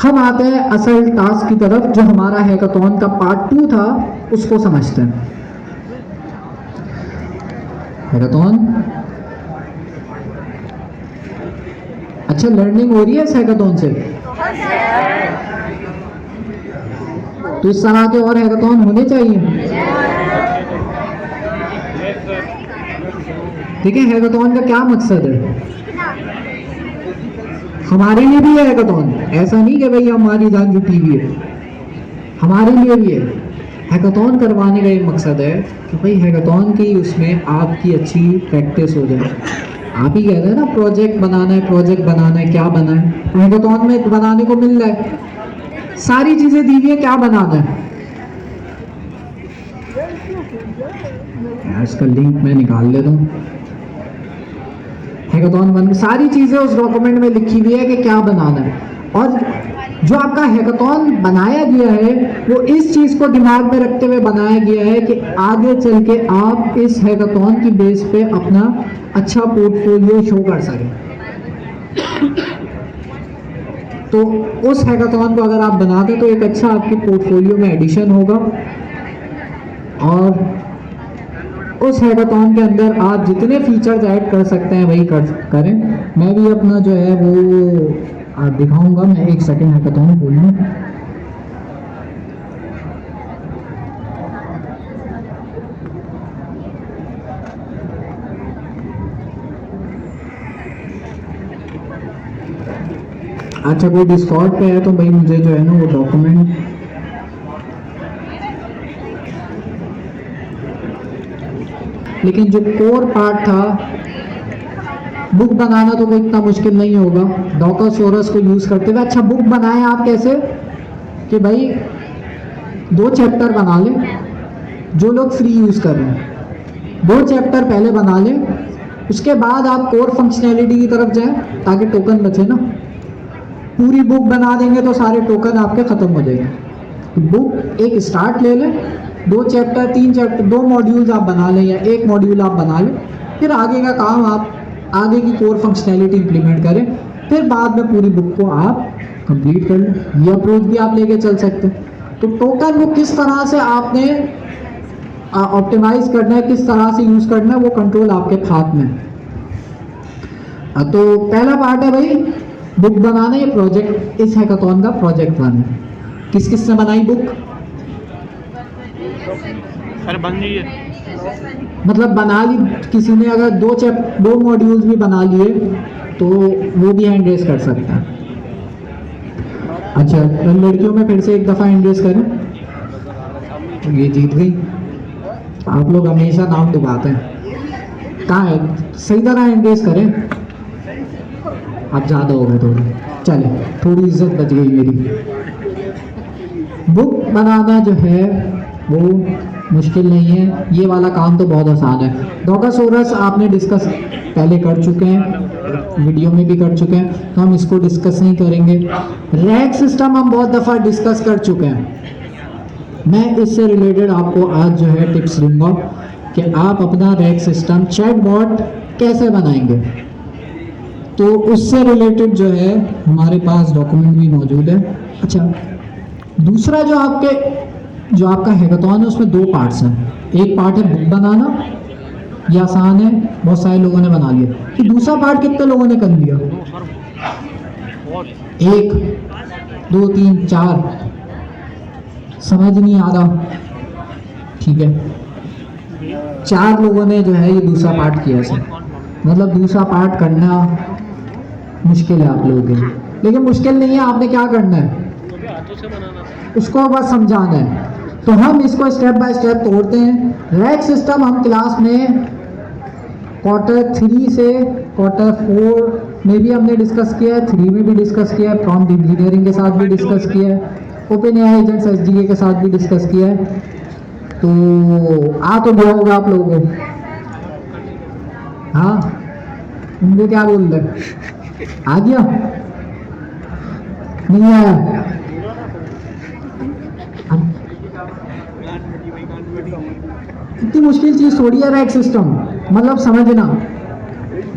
हम आते हैं असल टास्क की तरफ, जो हमारा हैकाथॉन का पार्ट 2 था, उसको समझते हैं। हैकाथॉन, अच्छा लर्निंग हो रही है इस हैकाथॉन से? तो इस तरह के और हैकाथॉन होने चाहिए। ठीक है, हैकाथॉन का क्या मकसद है? हमारे लिए भी है हैकाथॉन, ऐसा नहीं कि भाई हमारी जान छुट्टी हुई है, हमारे लिए भी है। हैकाथॉन करवाने का एक मकसद है कि भाई हैकाथॉन की उसमें आपकी अच्छी प्रैक्टिस हो जाए। आप ही कहते हैं ना प्रोजेक्ट बनाना है, प्रोजेक्ट बनाना है, क्या बनाए? हैकाथॉन में बनाने को मिल रहा है, सारी चीजें दी हुई है, क्या बनाना है? इसका लिंक मैं निकाल लेता हूँ। हैकाथॉन बन सारी चीजें उस डॉक्यूमेंट में लिखी हुई है कि क्या बनाना है, और जो आपका हैकाथॉन बनाया गया है वो इस चीज को दिमाग में रखते हुए बनाया गया है कि आगे चल के आप इस हैकाथॉन की बेस पे अपना अच्छा पोर्टफोलियो शो कर सकें। तो उस हैकाथॉन को अगर आप बनाते तो एक अच्छा आपके पोर्टफोलियो में एडिशन होगा, और उस हैकाथॉन के अंदर आप जितने फीचर्स ऐड कर सकते हैं वही करें। मैं भी अपना जो है वो दिखाऊंगा। मैं एक सेकेंड हैकाथॉन खोल लूँ। अच्छा, कोई डिस्कॉर्ड पे है तो भाई मुझे जो है ना वो डॉक्यूमेंट, लेकिन जो कोर पार्ट था, बुक बनाना तो कोई इतना मुश्किल नहीं होगा डॉकरसोरस को यूज करते हुए। अच्छा, बुक बनाए आप कैसे? कि भाई 2 चैप्टर बना लें, जो लोग फ्री यूज कर रहे हैं 2 चैप्टर पहले बना लें, उसके बाद आप कोर फंक्शनैलिटी की तरफ जाएं ताकि टोकन बचे ना। पूरी बुक बना देंगे तो सारे टोकन आपके खत्म हो जाएंगे। बुक एक स्टार्ट ले लें, 2 चैप्टर 3 चैप्टर 2 मॉड्यूल्स आप बना लें, या 1 मॉड्यूल आप बना लें, फिर आगे का काम आप आगे की कोर फंक्शनैलिटी इंप्लीमेंट करें, फिर बाद में पूरी बुक को आप कंप्लीट कर लें। ये अप्रोच भी आप लेके चल सकते हैं। तो टोकन को किस तरह से आपने ऑप्टिमाइज करना है, किस तरह से यूज करना है, वो कंट्रोल आपके हाथ में है। तो पहला पार्ट है भाई बुक बनाना। ये प्रोजेक्ट, इस हैकाथॉन का प्रोजेक्ट वन है। किस किस ने बनाई बुक? सर बन रही है, मतलब बना ली किसी ने, अगर 2 मॉड्यूल्स भी बना लिए तो वो भी हैंड रेस कर सकता है। अच्छा, लड़कियों में फिर से एक दफ़ा हैंड रेस करें। ये जीत गई। आप लोग हमेशा नाम दुबाते हैं। कहाँ है? सही तरह हैंड रेस करें। आप ज़्यादा हो गए थोड़ी, चले थोड़ी इज्जत बच गई मेरी। बुक बनाना जो है वो मुश्किल नहीं है, ये वाला काम तो बहुत आसान है। डॉकरसोरस आपने डिस्कस पहले कर चुके हैं, वीडियो में भी कर चुके हैं, तो हम इसको डिस्कस नहीं करेंगे। रैक सिस्टम हम बहुत दफ़ा डिस्कस कर चुके हैं। मैं इससे रिलेटेड आपको आज जो है टिप्स दूंगा कि आप अपना रैक सिस्टम चैटबॉट कैसे बनाएंगे। तो उससे रिलेटेड जो है हमारे पास डॉक्यूमेंट भी मौजूद है। अच्छा, दूसरा जो आपका हैकाथॉन है उसमें 2 पार्ट्स हैं। एक पार्ट है बुक बनाना, ये आसान है, बहुत सारे लोगों ने बना लिया। कि दूसरा पार्ट कितने लोगों ने कर लिया? 1 2 3 4, समझ नहीं आ रहा? ठीक है, 4 लोगों ने जो है ये दूसरा पार्ट किया है। मतलब दूसरा पार्ट करना मुश्किल है आप लोगों के लिए, लेकिन मुश्किल नहीं है। आपने क्या करना है, उसको बस समझाना है। तो हम इसको स्टेप बाय स्टेप तोड़ते हैं। रैक सिस्टम हम क्लास में क्वार्टर 3 से क्वार्टर 4 में भी हमने डिस्कस किया है, 3 में भी डिस्कस किया है, प्रॉम्प्ट इंजीनियरिंग के साथ भी डिस्कस किया है, ओपनएआई एजेंट्स एसडीके के साथ भी डिस्कस किया है। तो आ तो गया होगा आप लोगों को। हाँ, उनको क्या बोल रहे? आ गया? नहीं आया? इतनी मुश्किल चीज थोड़ी है रैक सिस्टम, मतलब समझना।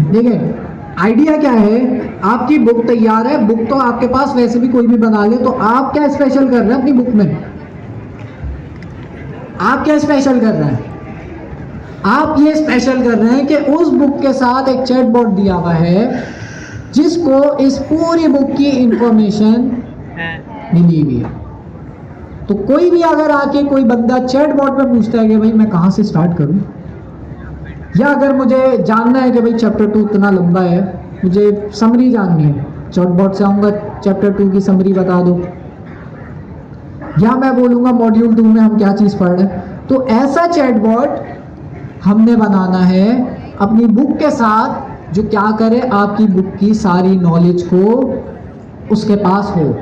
देखिए आइडिया क्या है आपकी बुक तैयार है, बुक तो आपके पास वैसे भी कोई भी बना ले, तो आप क्या स्पेशल कर रहे हैं अपनी बुक में? आप क्या स्पेशल कर रहे हैं? आप ये स्पेशल कर रहे हैं कि उस बुक के साथ एक चैटबॉट दिया हुआ है जिसको इस पूरी बुक की इंफॉर्मेशन मिली हुई है। तो कोई भी अगर आके कोई बंदा चैटबॉट में पूछता है कि भाई मैं कहाँ से स्टार्ट करूँ, या अगर मुझे जानना है कि भाई चैप्टर 2 इतना लंबा है, मुझे समरी जाननी है, चैटबॉट से आऊँगा चैप्टर 2 की समरी बता दो, या मैं बोलूँगा मॉड्यूल 2 में हम क्या चीज़ पढ़ रहे हैं। तो ऐसा चैटबॉट हमने बनाना है अपनी बुक के साथ जो क्या करे, आपकी बुक की सारी नॉलेज को उसके पास हो।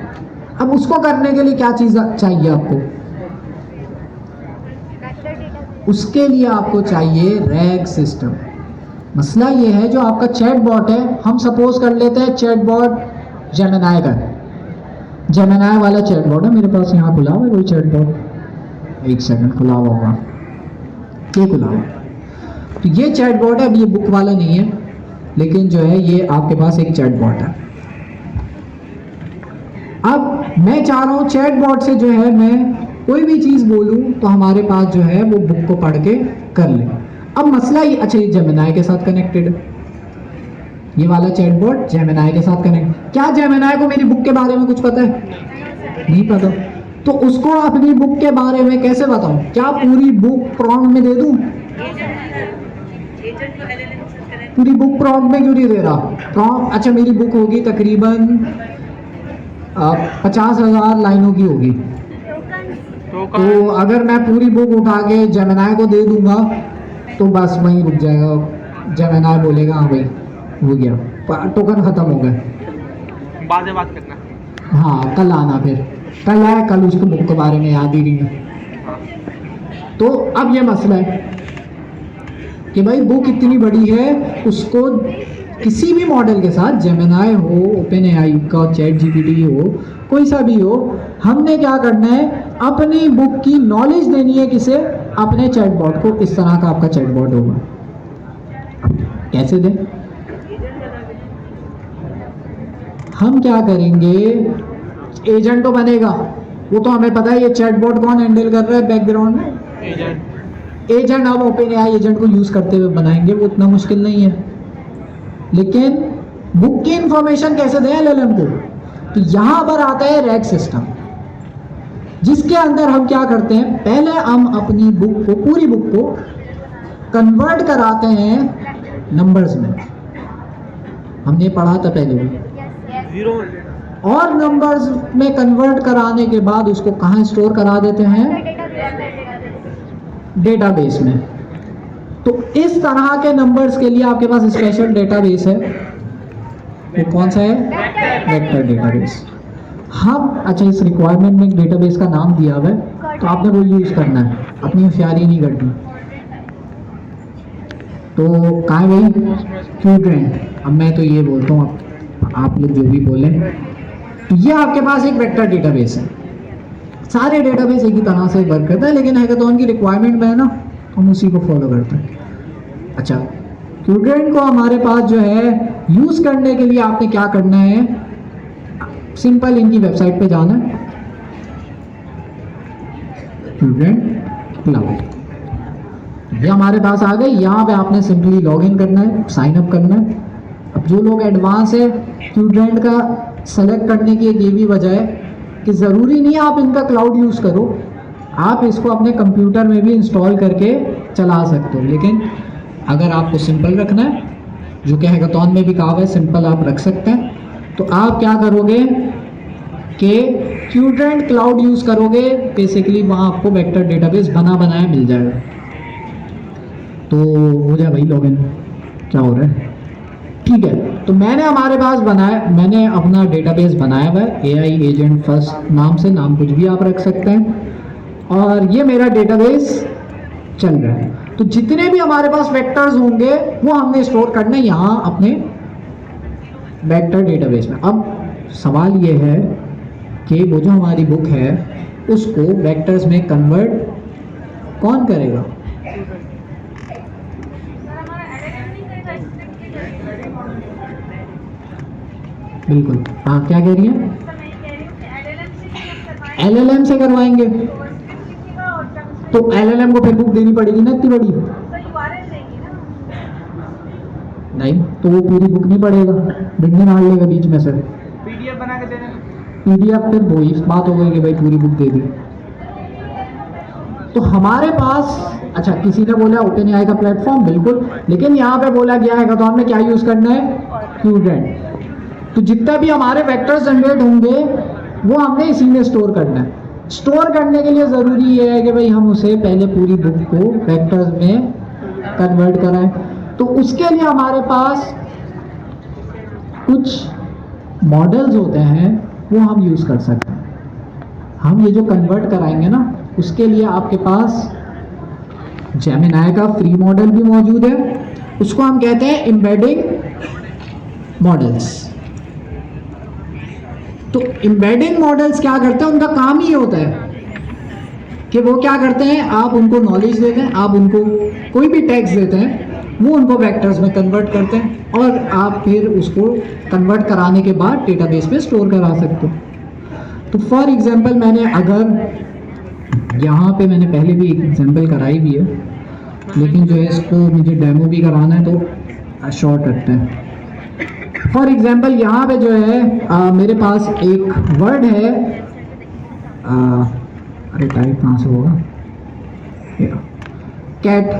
अब उसको करने के लिए क्या चीज़ चाहिए आपको? उसके लिए आपको चाहिए रैग सिस्टम। मसला ये है जो आपका चैटबॉट है, हम सपोज कर लेते हैं चैटबॉट जेमिनाई का, जेमिनाई वाला चैटबॉट है मेरे पास यहाँ खुला हुआ है कोई चैटबॉट, एक सेकंड खुला हुआ होगा, ये खुला हुआ। तो ये चैटबॉट है, अब ये बुक वाला नहीं है, लेकिन जो है ये आपके पास एक चैटबॉट है। अब मैं चाह रहा हूँ चैटबॉट से जो है मैं कोई भी चीज़ बोलूँ तो हमारे पास जो है वो बुक को पढ़ के कर ले। अब मसला ये, अच्छा ये जेमिनाई के साथ कनेक्टेड है, ये वाला चैटबॉट जेमिनाई के साथ कनेक्ट। क्या जेमिनाई को मेरी बुक के बारे में कुछ पता है? नहीं पता। तो उसको अपनी बुक के बारे में कैसे बताऊं? क्या पूरी बुक प्रॉम्प्ट में दे दूं? पूरी बुक प्रॉम्प्ट में क्यों नहीं दे रहा? प्रॉम्प्ट, अच्छा मेरी बुक होगी तकरीबन 50,000 लाइनों की होगी, तो अगर मैं पूरी बुक उठा के जेमिनाई को दे दूंगा तो बस वहीं रुक जाएगा। जेमिनाई बोलेगा हाँ भाई हो गया, टोकन ख़त्म हो गए, बाद में बात करना। हाँ कल आना, फिर कल आए, कल उसको बुक के बारे में याद ही नहीं है। तो अब ये मसला है कि भाई बुक इतनी बड़ी है, उसको किसी भी मॉडल के साथ, जेमिनाई हो, ओपन एआई का चैट जीपीटी हो, कोई सा भी हो, हमने क्या करना है अपनी बुक की नॉलेज देनी है किसे? अपने चैटबॉट को। इस तरह का आपका चैटबॉट होगा। कैसे दें? हम क्या करेंगे, एजेंट तो बनेगा, वो तो हमें पता है ये चैटबॉट कौन हैंडल कर रहा है बैकग्राउंड में, एजेंट। हम ओपन एआई एजेंट को यूज करते हुए बनाएंगे, वो इतना मुश्किल नहीं है। लेकिन बुक की इंफॉर्मेशन कैसे दें एलएलएम को? तो यहां पर आता है रैग सिस्टम, जिसके अंदर हम क्या करते हैं, पहले हम अपनी बुक को, पूरी बुक को कन्वर्ट कराते हैं नंबर्स में। हमने पढ़ा था पहले भी, और नंबर्स में कन्वर्ट कराने के बाद उसको कहाँ स्टोर करा देते हैं? डेटाबेस में। तो इस तरह के नंबर्स के लिए आपके पास स्पेशल डेटाबेस है, वो कौन सा है? Vector database. हम, अच्छा इस रिक्वायरमेंट में एक डेटाबेस का नाम दिया हुआ है, तो आपने वो यूज करना है, अपनी होशियारी नहीं करनी। तो कहाँ है भाई? क्यूट्रेंड। अब मैं तो ये बोलता हूँ, आप लोग जो भी बोले, तो ये आपके पास एक वेक्टर डेटाबेस है। सारे डेटाबेस एक ही तरह से वर्क करता है, लेकिन हैकाथॉन की रिक्वायरमेंट में है ना, हम उसी को फॉलो करते हैं। अच्छा, क्यूट्रेंड को हमारे पास जो है यूज करने के लिए आपने क्या करना है, सिंपल इनकी वेबसाइट पे जाना है, क्यूट्रेंड क्लाउड, ये हमारे पास आ गए। यहाँ पे आपने सिंपली लॉगिन करना है, साइन अप करना है। अब जो लोग एडवांस है, क्यूट्रेंड का सेलेक्ट करने की एक ये भी वजह है कि ज़रूरी नहीं है आप इनका क्लाउड यूज़ करो, आप इसको अपने कंप्यूटर में भी इंस्टॉल करके चला सकते हो। लेकिन अगर आपको सिंपल रखना है, जो कि हैकाथॉन में भी कहा हुआ है सिंपल आप रख सकते हैं, तो आप क्या करोगे कि क्यूट्रेंड क्लाउड यूज़ करोगे। बेसिकली वहाँ आपको वेक्टर डेटाबेस बना बनाया मिल जाएगा। तो हो जाए भाई लॉगिन, क्या हो रहा है? ठीक है, तो मैंने हमारे पास बनाया, मैंने अपना डेटाबेस बनाया हुआ है एआई एजेंट फर्स्ट नाम से, नाम कुछ भी आप रख सकते हैं, और ये मेरा डेटाबेस चल रहा है। तो जितने भी हमारे पास वेक्टर्स होंगे वो हमने स्टोर करने यहाँ अपने वेक्टर डेटाबेस में। अब सवाल ये है कि वो जो हमारी बुक है उसको वेक्टर्स में कन्वर्ट कौन करेगा? बिल्कुल। हाँ, क्या कह रही हैं? LLM से करवाएंगे तो LLM को फिर बुक देनी पड़ेगी ना इतनी बड़ी। नहीं, तो वो पूरी बुक नहीं पढ़ेगा, डिग्री मार लेगा बीच में से। PDF बना के दे देना। PDF फिर वही बात हो गई कि भाई पूरी बुक दे दी। तो हमारे पास, अच्छा किसी ने बोला ओपन एआई का प्लेटफॉर्म, बिल्कुल, लेकिन यहाँ पे बोला गया है तो हमने क्या यूज करना है? क्यूडेंट। तो जितना भी हमारे वेक्टर्स जनरेट होंगे वो हमने इसी में स्टोर करना है। स्टोर करने के लिए जरूरी ये है कि भाई हम उसे पहले पूरी बुक को वेक्टर्स में कन्वर्ट कराएं। तो उसके लिए हमारे पास कुछ मॉडल्स होते हैं वो हम यूज कर सकते हैं। हम ये जो कन्वर्ट कराएंगे ना, उसके लिए आपके पास जेमिनाई का फ्री मॉडल भी मौजूद है, उसको हम कहते हैं एम्बेडिंग मॉडल्स। तो एम्बेडिंग मॉडल्स क्या करते हैं? उनका काम ही होता है कि वो क्या करते हैं, आप उनको नॉलेज देते हैं, आप उनको कोई भी टेक्स्ट देते हैं, वो उनको वेक्टर्स में कन्वर्ट करते हैं और आप फिर उसको कन्वर्ट कराने के बाद डेटाबेस में स्टोर करा सकते हो। तो फॉर एग्जांपल मैंने अगर यहाँ पे मैंने पहले भी एक एग्जांपल कराई भी है, लेकिन जो है इसको मुझे डेमो भी कराना है तो शॉर्ट रखते हैं। फॉर एग्जांपल यहाँ पे जो है मेरे पास एक वर्ड है, अरे टाइप कहाँ से होगा, कैट।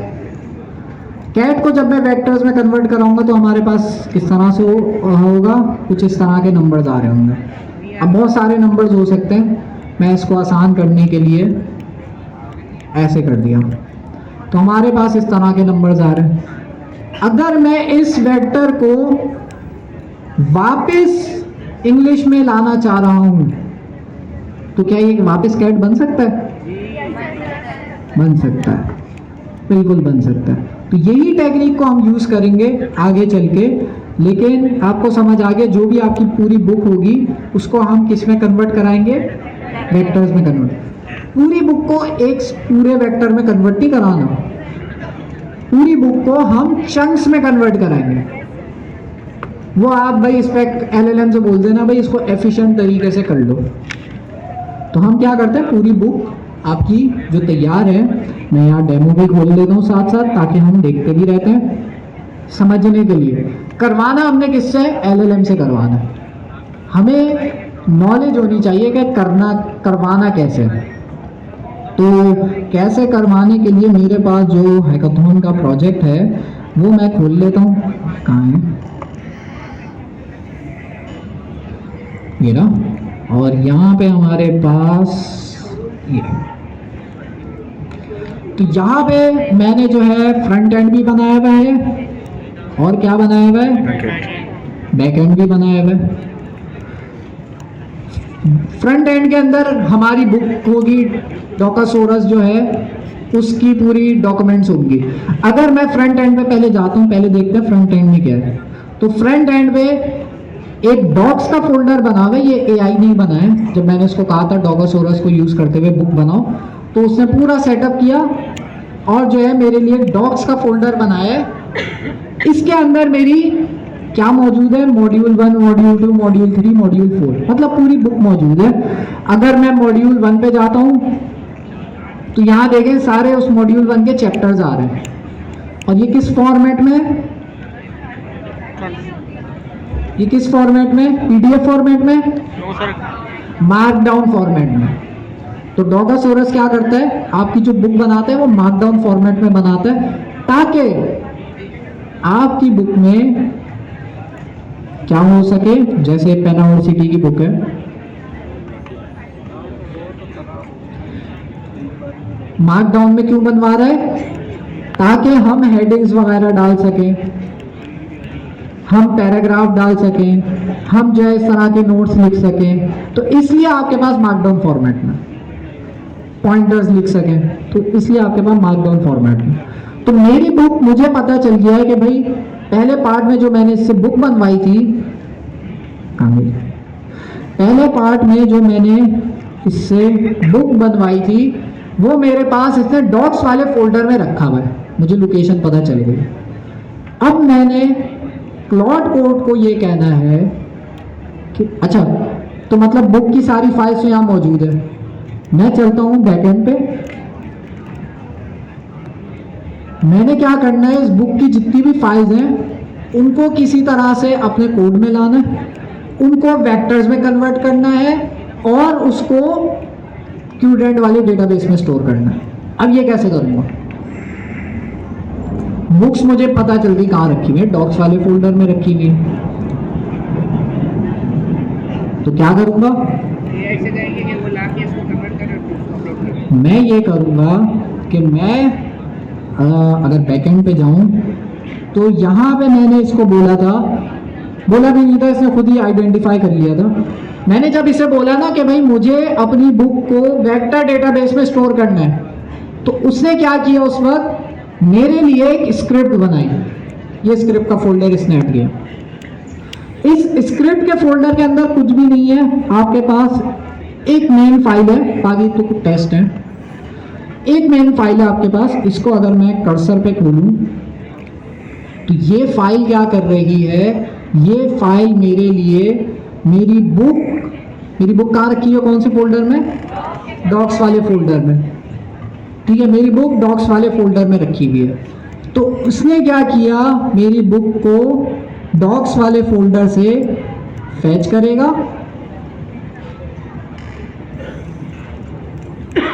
कैट को जब मैं वेक्टर्स में कन्वर्ट कराऊंगा तो हमारे पास किस तरह से होगा, कुछ इस तरह के नंबर्स आ रहे होंगे। अब बहुत सारे नंबर्स हो सकते हैं, मैं इसको आसान करने के लिए ऐसे कर दिया, तो हमारे पास इस तरह के नंबर्स आ रहे हैं। अगर मैं इस वेक्टर को वापस इंग्लिश में लाना चाह रहा हूं तो क्या ये वापस कैट बन सकता है? बन सकता है, बिल्कुल बन सकता है। तो यही टेक्निक को हम यूज करेंगे आगे चल के, लेकिन आपको समझ आ गया, जो भी आपकी पूरी बुक होगी उसको हम किस में कन्वर्ट कराएंगे? वेक्टर्स में कन्वर्ट। पूरी बुक को एक पूरे वेक्टर में कन्वर्ट नहीं कराना, पूरी बुक को हम चंक्स में कन्वर्ट कराएंगे। वो आप भाई इस पर LLM से बोल देना भाई इसको एफिशिएंट तरीके से कर लो। तो हम क्या करते हैं, पूरी बुक आपकी जो तैयार है, मैं यहाँ डेमो भी खोल देता हूँ साथ साथ, ताकि हम देखते भी रहते हैं समझने के लिए। करवाना हमने किससे? LLM से करवाना है। हमें नॉलेज होनी चाहिए कि करवाना कैसे। तो कैसे करवाने के लिए मेरे पास जो हैकाथॉन का प्रोजेक्ट है वो मैं खोल लेता हूँ। कहाँ है ये ना, और यहाँ पे हमारे पास ये, तो यहाँ पे मैंने जो है फ्रंट एंड भी बनाया हुआ है और क्या बनाया हुआ है? बैक एंड भी बनाया हुआ है। फ्रंट एंड के अंदर हमारी बुक होगी, डॉकासोरस जो है उसकी पूरी डॉक्यूमेंट्स होंगी। अगर मैं फ्रंट एंड पे पहले जाता हूँ, पहले देखते हैं फ्रंट एंड में क्या है। तो फ्रंट एंड पे एक डॉक्स का फोल्डर बना हुआ है, ये AI नहीं बना है। जब मैंने इसको कहा था डॉकासोरस को यूज करते हुए बुक बनाओ, तो उसने पूरा सेटअप किया और जो है मेरे लिए डॉक्स का फोल्डर बनाया है। इसके अंदर मेरी क्या मौजूद है? मॉड्यूल 1, मॉड्यूल 2, मॉड्यूल 3, मॉड्यूल 4, मतलब पूरी बुक मौजूद है। अगर मैं मॉड्यूल 1 पे जाता हूँ तो यहाँ देखें सारे उस मॉड्यूल 1 के चैप्टर्स आ रहे हैं। और ये किस फॉर्मेट में? ये किस फॉर्मेट में? PDF फॉर्मेट में? मार्कडाउन फॉर्मेट में। तो डॉकासोरस क्या करता है, आपकी जो बुक बनाता है वो मार्कडाउन फॉर्मेट में बनाता है, ताकि आपकी बुक में क्या हो सके, जैसे पेनाउड सिटी की बुक है, मार्कडाउन में क्यों बनवा रहा है? ताकि हम हेडिंग्स वगैरह डाल सकें, हम पैराग्राफ डाल सकें, हम जो है इस तरह के नोट्स लिख सकें। तो इसलिए आपके पास मार्कडाउन फॉर्मेट में पॉइंटर्स लिख सकें, तो इसलिए आपके पास मार्कडाउन फॉर्मेट में। तो मेरी बुक, मुझे पता चल गया है कि भाई पहले पार्ट में जो मैंने इससे बुक बनवाई थी, पहले पार्ट में जो मैंने इससे बुक बनवाई थी वो मेरे पास इसने डॉक्स वाले फोल्डर में रखा हुआ है, मुझे लोकेशन पता चल गई। अब मैंने क्लॉड कोड को ये कहना है अच्छा, तो मतलब बुक की सारी फाइल्स यहाँ मौजूद है। मैं चलता हूँ बैकएंड पे। मैंने क्या करना है, इस बुक की जितनी भी फाइल्स हैं उनको किसी तरह से अपने कोड में लाना है, उनको वेक्टर्स में कन्वर्ट करना है और उसको क्यूडेंट वाले डेटाबेस में स्टोर करना है। अब ये कैसे करूँगा? बुक्स मुझे पता चल गई कहाँ रखी हुई है, डॉक्स वाले फोल्डर में रखी हुई है। तो क्या करूँगा, ये ऐसे करेंगे कि वो लाके इसको कन्वर्ट कर अपलोड करें। मैं ये करूँगा कि मैं अगर बैकएंड पे जाऊँ तो यहाँ पे मैंने इसको बोला भी नहीं था, इसने खुद ही आइडेंटिफाई कर लिया था। मैंने जब इसे बोला ना कि भाई मुझे अपनी बुक को वेक्टर डेटाबेस में स्टोर करना है, तो उसने क्या किया, उस वक्त मेरे लिए एक स्क्रिप्ट बनाई। ये स्क्रिप्ट का फोल्डर इसने ऐड किया। इस स्क्रिप्ट के फोल्डर के अंदर कुछ भी नहीं है, आपके पास एक मेन फाइल है, बाकी तो कुछ टेस्ट है। एक मेन फाइल है आपके पास। इसको अगर मैं कर्सर पे खोलूं तो ये फाइल क्या कर रही है, ये फाइल मेरे लिए मेरी बुक कहाँ रखी है, कौन से फोल्डर में, डॉक्स वाले फोल्डर में। ठीक है, मेरी बुक डॉक्स वाले फोल्डर में रखी हुई है। तो उसने क्या किया, मेरी बुक को डॉक्स वाले फोल्डर से फैच करेगा।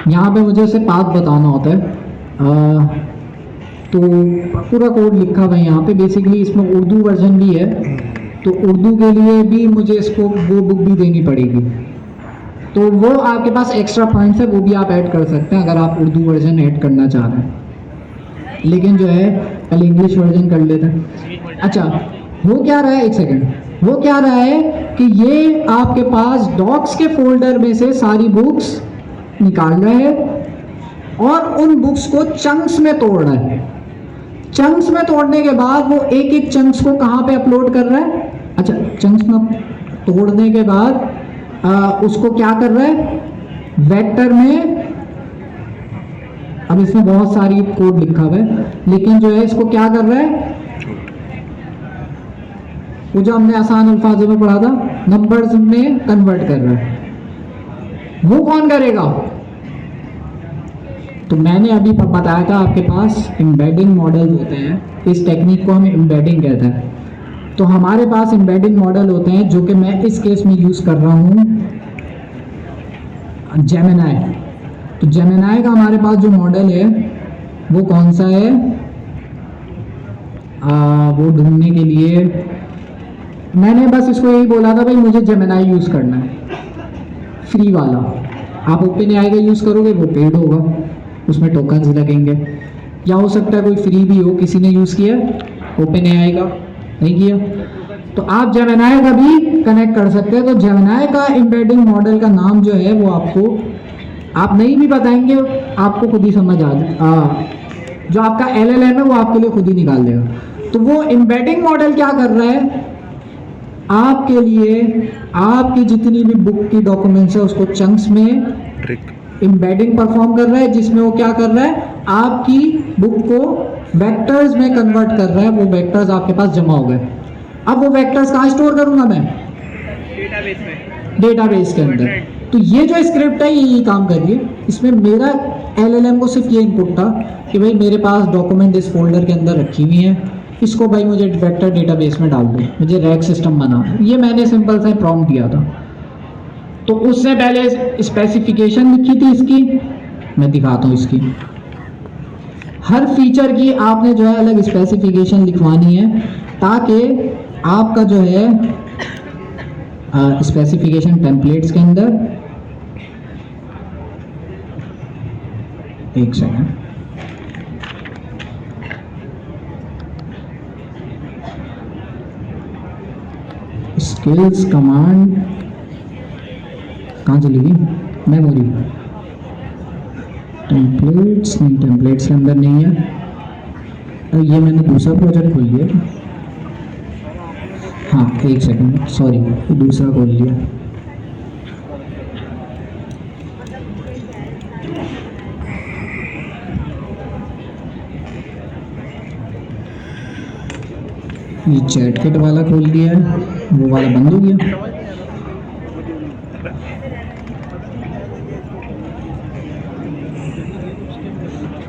यहाँ पे मुझे उसे पाथ बताना होता है, तो पूरा कोड लिखा हुआ है यहाँ पे। बेसिकली इसमें उर्दू वर्जन भी है, तो उर्दू के लिए भी मुझे इसको वो बुक भी देनी पड़ेगी। तो वो आपके पास एक्स्ट्रा पॉइंट्स है, वो भी आप ऐड कर सकते हैं अगर आप उर्दू वर्जन ऐड करना चाह रहे हैं। लेकिन जो है पहले इंग्लिश वर्जन कर लेते हैं। अच्छा, वो क्या रहा है, एक सेकेंड, वो क्या रहा है कि ये आपके पास डॉक्स के फोल्डर में से सारी बुक्स निकाल रहा है और उन बुक्स को चंक्स में तोड़ रहा है। चंक्स में तोड़ने के बाद वो एक एक चंक्स को कहाँ पे अपलोड कर रहा है। अच्छा, चंक्स में तोड़ने के बाद उसको क्या कर रहा है, वेक्टर में। अब इसमें बहुत सारी कोड लिखा हुआ है, लेकिन जो है इसको क्या कर रहा है, वो जो हमने आसान अल्फाजों में पढ़ा था, नंबर्स में कन्वर्ट कर रहा है। वो कौन करेगा? तो मैंने अभी बताया था आपके पास एम्बेडिंग मॉडल होते हैं, इस टेक्निक को हम एम्बेडिंग कहते हैं। तो हमारे पास एम्बेडिंग मॉडल होते हैं, जो कि मैं इस केस में यूज़ कर रहा हूँ जेमिनाई। तो जेमिनाई का हमारे पास जो मॉडल है वो कौन सा है, वो ढूंढने के लिए मैंने बस इसको यही बोला था, भाई मुझे जेमिनाई यूज़ करना है, फ्री वाला। आप ओपन एआई का यूज़ करोगे वो पेड होगा, उसमें टोकन्स लगेंगे। या हो सकता है कोई फ्री भी हो, किसी ने यूज़ किया ओपन एआई का, नहीं किया, तो आप जेमिनाई का भी कनेक्ट कर सकते हैं। तो जेमिनाई का एम्बेडिंग मॉडल का नाम जो है वो आपको, आप नहीं भी बताएंगे आपको खुद ही समझ आ जाए। जो आपका LLM है वो आपके लिए खुद ही निकाल देगा। तो वो एम्बेडिंग मॉडल क्या कर रहा है, आपके लिए आपकी जितनी भी बुक की डॉक्यूमेंट्स है उसको चंक्स में एम्बेडिंग परफॉर्म कर रहा है, जिसमें वो क्या कर रहा है, आपकी बुक को वेक्टर्स में कन्वर्ट कर रहा है। वो वेक्टर्स आपके पास जमा हो गए। अब वो वेक्टर्स कहाँ स्टोर करूंगा मैं, डेटाबेस में, डेटाबेस के अंदर। तो ये जो स्क्रिप्ट है ये काम कर रही है। इसमें मेरा LLM को सिर्फ ये इनपुट था कि भाई मेरे पास डॉक्यूमेंट इस फोल्डर के अंदर रखी हुई है, इसको भाई मुझे वेक्टर डेटाबेस में डाल दो, मुझे रैक सिस्टम बना। ये मैंने सिंपल सा प्रॉम्प्ट दिया था। तो उससे पहले स्पेसिफिकेशन लिखी थी इसकी, मैं दिखाता हूँ इसकी। हर फीचर की आपने जो है अलग स्पेसिफिकेशन लिखवानी है, ताकि आपका जो है स्पेसिफिकेशन टेम्पलेट्स के अंदर, एक सेकंड, स्किल्स कमांड कहाँ चली गई, मेमोरी, टेम्पलेट्स नहीं, टेम्पलेट्स के अंदर नहीं है। ये मैंने दूसरा प्रोजेक्ट खोल लिया। हाँ एक सेकंड, सॉरी, दूसरा खोल लिया। ये चैट किट वाला खोल लिया है, वो वाला बंद हो गया।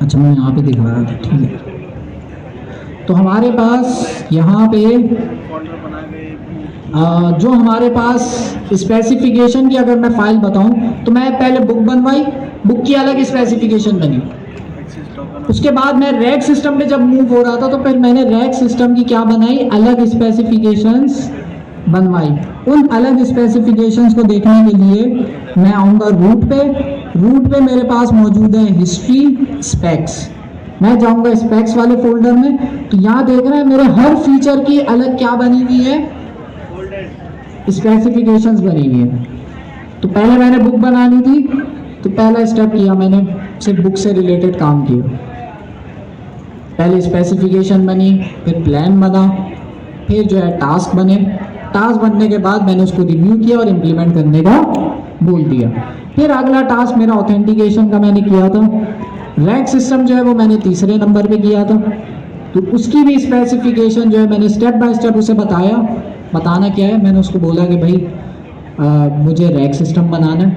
अच्छा मैं यहाँ पे दिखा रहा था, ठीक है। तो हमारे पास यहाँ पे जो हमारे पास स्पेसिफिकेशन की अगर मैं फाइल बताऊं तो मैं पहले बुक बनवाई, बुक की अलग स्पेसिफिकेशन बनी। उसके बाद मैं रैक सिस्टम पे जब मूव हो रहा था तो फिर मैंने रैक सिस्टम की क्या बनाई, अलग स्पेसिफिकेशंस बनवाई। उन अलग स्पेसिफिकेशंस को देखने के लिए मैं आऊँगा रूट पे। रूट पे मेरे पास मौजूद है हिस्ट्री, स्पेक्स। मैं जाऊँगा स्पेक्स वाले फोल्डर में, तो यहाँ देख रहे हैं मेरे हर फीचर की अलग क्या बनी हुई है, स्पेसिफिकेशंस बनी हुई है। तो पहले मैंने बुक बनानी थी, तो पहला स्टेप किया मैंने, सिर्फ बुक से रिलेटेड काम किया। पहले स्पेसिफिकेशन बनी, फिर प्लान बना, फिर जो है टास्क बने। टास्क बनने के बाद मैंने उसको रिव्यू किया और इम्प्लीमेंट करने का बोल दिया। फिर अगला टास्क मेरा ऑथेंटिकेशन का मैंने किया था। रैक सिस्टम जो है वो मैंने तीसरे नंबर पे किया था। तो उसकी भी स्पेसिफिकेशन जो है मैंने स्टेप बाय स्टेप उसे बताया। बताना क्या है, मैंने उसको बोला कि भाई मुझे रैक सिस्टम बनाना है,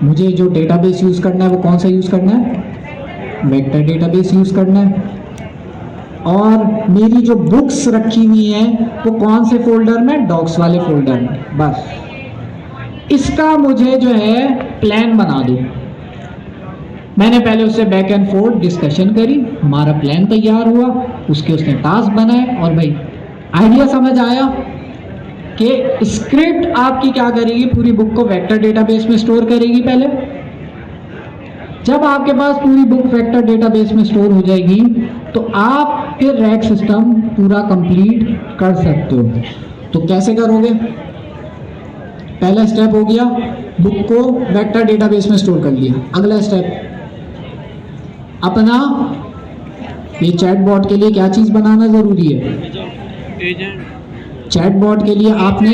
मुझे जो डेटाबेस यूज़ करना है वो कौन सा यूज़ करना है, वेक्टर डेटाबेस यूज़ करना है, और मेरी जो बुक्स रखी हुई हैं वो कौन से फोल्डर में, डॉक्स वाले फोल्डर में। बस इसका मुझे जो है प्लान बना दो। मैंने पहले उससे बैक एंड फोर्थ डिस्कशन करी, हमारा प्लान तैयार हुआ, उसके उसने टास्क बनाए, और भाई आइडिया समझ आया कि स्क्रिप्ट आपकी क्या करेगी, पूरी बुक को वेक्टर डेटाबेस में स्टोर करेगी। पहले जब आपके पास पूरी बुक वेक्टर डेटाबेस में स्टोर हो जाएगी तो आप फिर रैक सिस्टम पूरा कंप्लीट कर सकते हो। तो कैसे करोगे, पहला स्टेप हो गया बुक को वेक्टर डेटाबेस में स्टोर कर लिया। अगला स्टेप अपना ये चैटबॉट के लिए क्या चीज़ बनाना ज़रूरी है, चैटबॉट के लिए आपने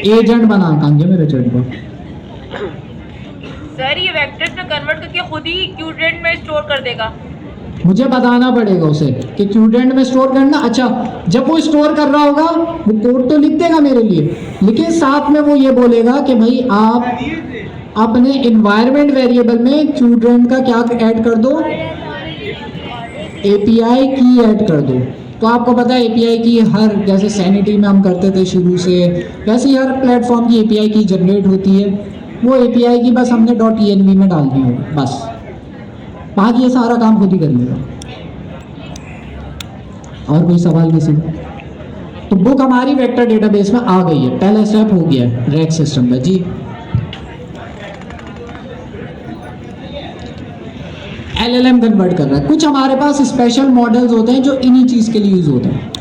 एजेंट बनाना। कहाँ गया मेरा चैटबॉट? सर ये वेक्टर में कन्वर्ट करके खुद ही क्यूडेंट में स्टोर कर देगा। मुझे बताना पड़ेगा उसे कि क्यूडेंट में स्टोर करना। अच्छा, जब वो स्टोर कर रहा होगा वो कोड तो लिख देगा मेरे लिए, लेकिन साथ में वो ये बोलेगा कि भाई आप अपने इन्वायरमेंट वेरिएबल में क्यूडेंट का क्या ऐड कर दो, एपीआई की ऐड कर दो। तो आपको पता है एपीआई की हर, जैसे सैनिटी में हम करते थे शुरू से, वैसे ही हर प्लेटफॉर्म की एपीआई की जनरेट होती है। वो एपीआई की बस हमने .env में डालनी होगी, बस बाकी ये सारा काम खुद ही कर लेगा। और कोई सवाल किसी को? तो बुक हमारी वेक्टर डेटाबेस में आ गई है, पहला स्टेप हो गया है रैक सिस्टम का। जी LLM कन्वर्ट कर रहा है। कुछ हमारे पास स्पेशल मॉडल्स होते हैं जो इन्हीं चीज़ के लिए यूज़ होते हैं।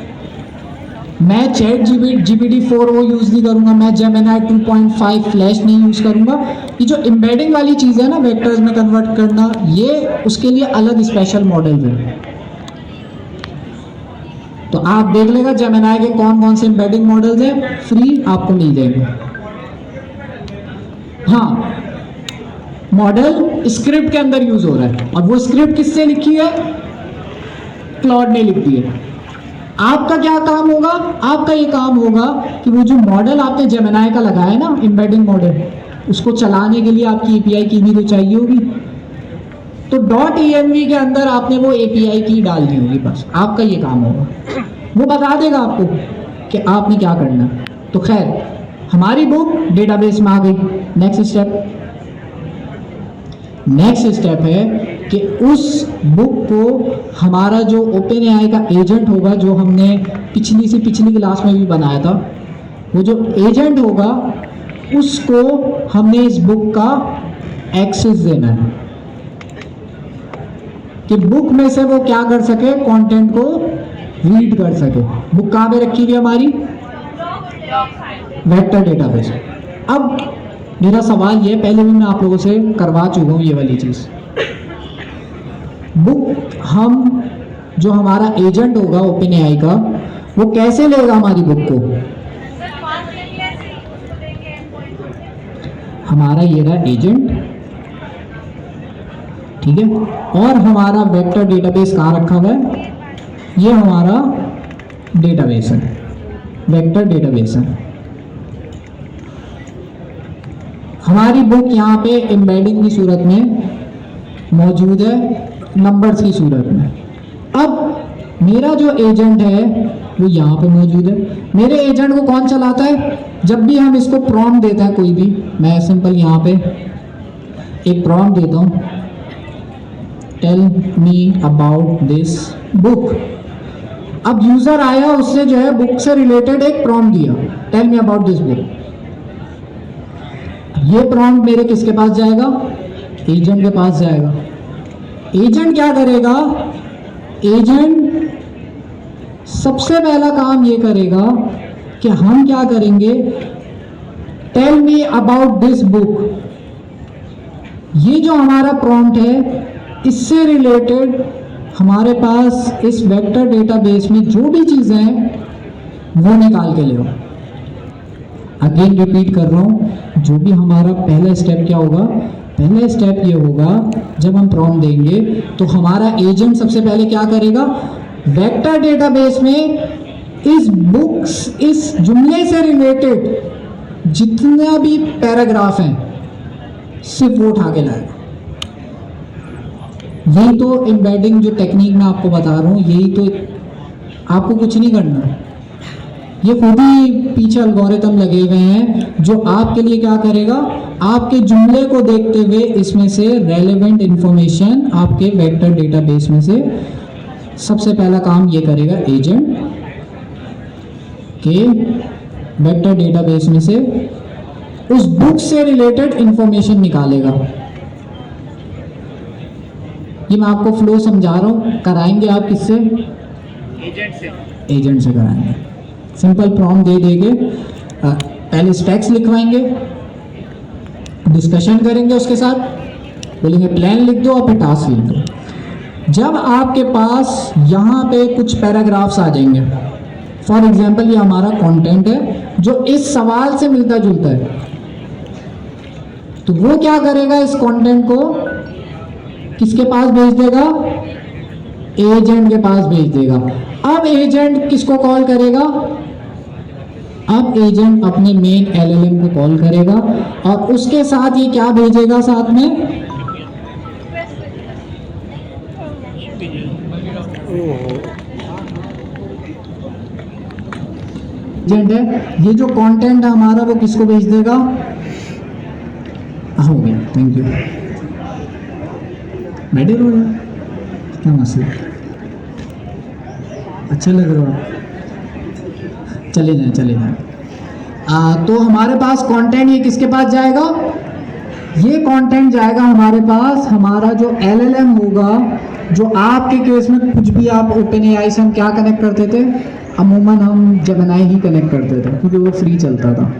मैं चैट GPT-4o यूज़ नहीं करूँगा, मैं जेमिनी 2.5 फ्लैश नहीं यूज़ करूँगा। ये जो एम्बेडिंग वाली चीज़ है ना, वेक्टर्स में कन्वर्ट करना, ये उसके लिए अलग स्पेशल मॉडल है। तो आप देख लेगा जेमिनी के कौन कौन से एम्बेडिंग मॉडल्स हैं, फ्री आपको मिल जाएंगे। हाँ, मॉडल स्क्रिप्ट के अंदर यूज हो रहा है, और वो स्क्रिप्ट किससे लिखी है, क्लॉड ने लिख दी है। आपका क्या काम होगा, आपका ये काम होगा कि वो जो मॉडल आपने जेमिनी का लगाया ना, एम्बेडिंग मॉडल, उसको चलाने के लिए आपकी एपीआई की भी तो चाहिए होगी। तो .env के अंदर आपने वो एपीआई की डाल दी होगी, बस आपका ये काम होगा। वो बता देगा आपको कि आपने क्या करना है। तो खैर, हमारी बुक डेटाबेस में आ गई। नेक्स्ट स्टेप है कि उस बुक को हमारा जो OpenAI का एजेंट होगा, जो हमने पिछली क्लास में भी बनाया था, वो जो एजेंट होगा उसको हमने इस बुक का एक्सेस देना है कि बुक में से वो क्या कर सके, कंटेंट को रीड कर सके। बुक कहाँ पे रखी हुई है हमारी, वेक्टर डेटाबेस। अब मेरा सवाल ये, पहले भी मैं आप लोगों से करवा चुका हूँ ये वाली चीज़। बुक हम जो हमारा एजेंट होगा OpenAI का, वो कैसे लेगा हमारी बुक को? हमारा ये रहा एजेंट, ठीक है, और हमारा वेक्टर डेटाबेस कहाँ रखा हुआ है, ये हमारा डेटाबेस है, वेक्टर डेटाबेस है। हमारी बुक यहाँ पे एम्बेडिंग की सूरत में मौजूद है नंबर्स की सूरत में। अब मेरा जो एजेंट है वो यहाँ पे मौजूद है। मेरे एजेंट को कौन चलाता है? जब भी हम इसको प्रॉम्प्ट देता है कोई भी, मैं सिंपल यहाँ पे एक प्रॉम्प्ट देता हूँ, tell me about this book. अब यूजर आया, उसने जो है बुक से रिलेटेड एक प्रॉम्प्ट दिया, tell me about this book. ये प्रॉम्प्ट मेरे किसके पास जाएगा? एजेंट के पास जाएगा। एजेंट क्या करेगा? एजेंट सबसे पहला काम ये करेगा कि हम क्या करेंगे, tell me about this book, ये जो हमारा प्रॉम्प्ट है इससे रिलेटेड हमारे पास इस वेक्टर डेटाबेस में जो भी चीज़ें हैं वो निकाल के ले आओ। अगेन रिपीट कर रहा हूँ, जो भी हमारा पहला स्टेप क्या होगा? पहला स्टेप ये होगा, जब हम प्रॉम्प्ट देंगे तो हमारा एजेंट सबसे पहले क्या करेगा? वेक्टर डेटाबेस में इस बुक्स, इस जुमले से रिलेटेड जितना भी पैराग्राफ हैं सिर्फ वो उठा के लाएगा। यही तो एम्बेडिंग जो टेक्निक मैं आपको बता रहा हूँ, यही तो, आपको कुछ नहीं करना है। ये खुद ही पीछे एल्गोरिथम लगे हुए हैं जो आपके लिए क्या करेगा, आपके जुमले को देखते हुए इसमें से रेलेवेंट इंफॉर्मेशन आपके वेक्टर डेटाबेस में से सबसे पहला काम ये करेगा, एजेंट के वेक्टर डेटाबेस में से उस बुक से रिलेटेड इंफॉर्मेशन निकालेगा। ये मैं आपको फ्लो समझा रहा हूँ, कराएंगे आप किससे? एजेंट से। एजेंट से कराएंगे। सिंपल प्रॉम्प्ट दे देंगे, पहले स्टैक्स लिखवाएंगे, डिस्कशन करेंगे उसके साथ, बोलेंगे प्लान लिख दो और फिर टास्क लिख दो। जब आपके पास यहाँ पे कुछ पैराग्राफ्स आ जाएंगे, फॉर एग्जांपल ये हमारा कंटेंट है जो इस सवाल से मिलता जुलता है, तो वो क्या करेगा? इस कंटेंट को किसके पास भेज देगा? एजेंट के पास भेज देगा। अब एजेंट किसको कॉल करेगा? अब एजेंट अपने मेन एलएलएम को कॉल करेगा और उसके साथ ये क्या भेजेगा? साथ में एजेंट है, ये जो कंटेंट है हमारा वो किसको भेज देगा? हो गया, थैंक यू। बैठे रहो यार, क्या मसला, अच्छा लग रहा है, चले जाए चले जाए। तो हमारे पास कंटेंट ये किसके पास जाएगा? ये कंटेंट जाएगा हमारे पास, हमारा जो एलएलएम होगा, जो आपके केस में कुछ भी आप ओपन एआई से हम क्या कनेक्ट करते थे? अमूमन हम जेमिनाई ही कनेक्ट करते थे क्योंकि वो फ्री चलता था।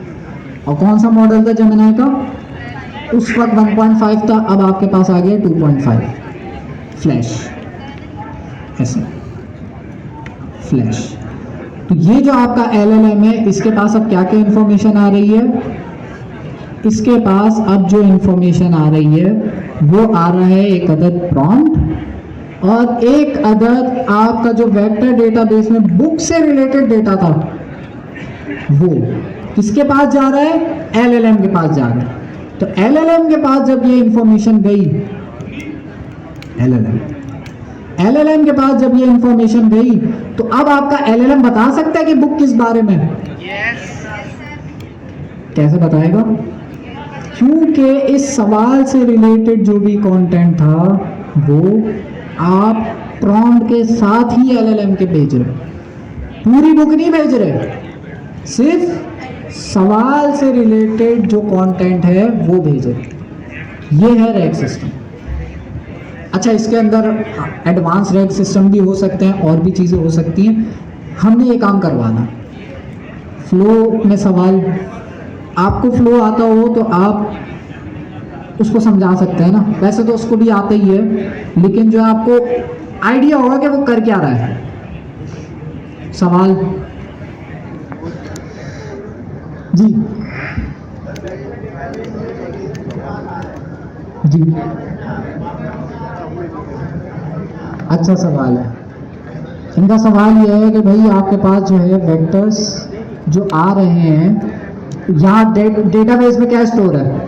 और कौन सा मॉडल था जेमिनाई का? उस वक्त 1.5 था, अब आपके पास आ गया 2.5 फ्लैश, ऐसे फ्लैश। तो ये जो आपका एलएलएम है, इसके पास अब क्या क्या इंफॉर्मेशन आ रही है? इसके पास अब जो इंफॉर्मेशन आ रही है वो आ रहा है एक अदद प्रॉम्प्ट और एक अदद आपका जो वेक्टर डेटाबेस में बुक से रिलेटेड डेटा था वो किसके पास जा रहा है? एलएलएम के पास जा रहा है। तो एलएलएम के पास जब ये इंफॉर्मेशन गई, एलएलएम के पास जब ये इंफॉर्मेशन गई, तो अब आपका एलएलएम बता सकता है कि बुक किस बारे में है? कैसे बताएगा? क्योंकि इस सवाल से रिलेटेड जो भी कंटेंट था वो आप प्रॉम्प्ट के साथ ही एलएलएम के भेज रहे, पूरी बुक नहीं भेज रहे, सिर्फ सवाल से रिलेटेड जो कंटेंट है वो भेजे। ये है रैग सिस्टम। अच्छा, इसके अंदर एडवांस रैग सिस्टम भी हो सकते हैं और भी चीज़ें हो सकती हैं। हमने ये काम करवाना, फ्लो में सवाल, आपको फ्लो आता हो तो आप उसको समझा सकते हैं ना, वैसे तो उसको भी आता ही है, लेकिन जो आपको आइडिया होगा कि वो कर क्या रहा है। सवाल जी जी, अच्छा सवाल है। इनका सवाल यह है कि भाई आपके पास जो है वेक्टर्स जो आ रहे हैं, यहाँ डेटाबेस में क्या स्टोर है?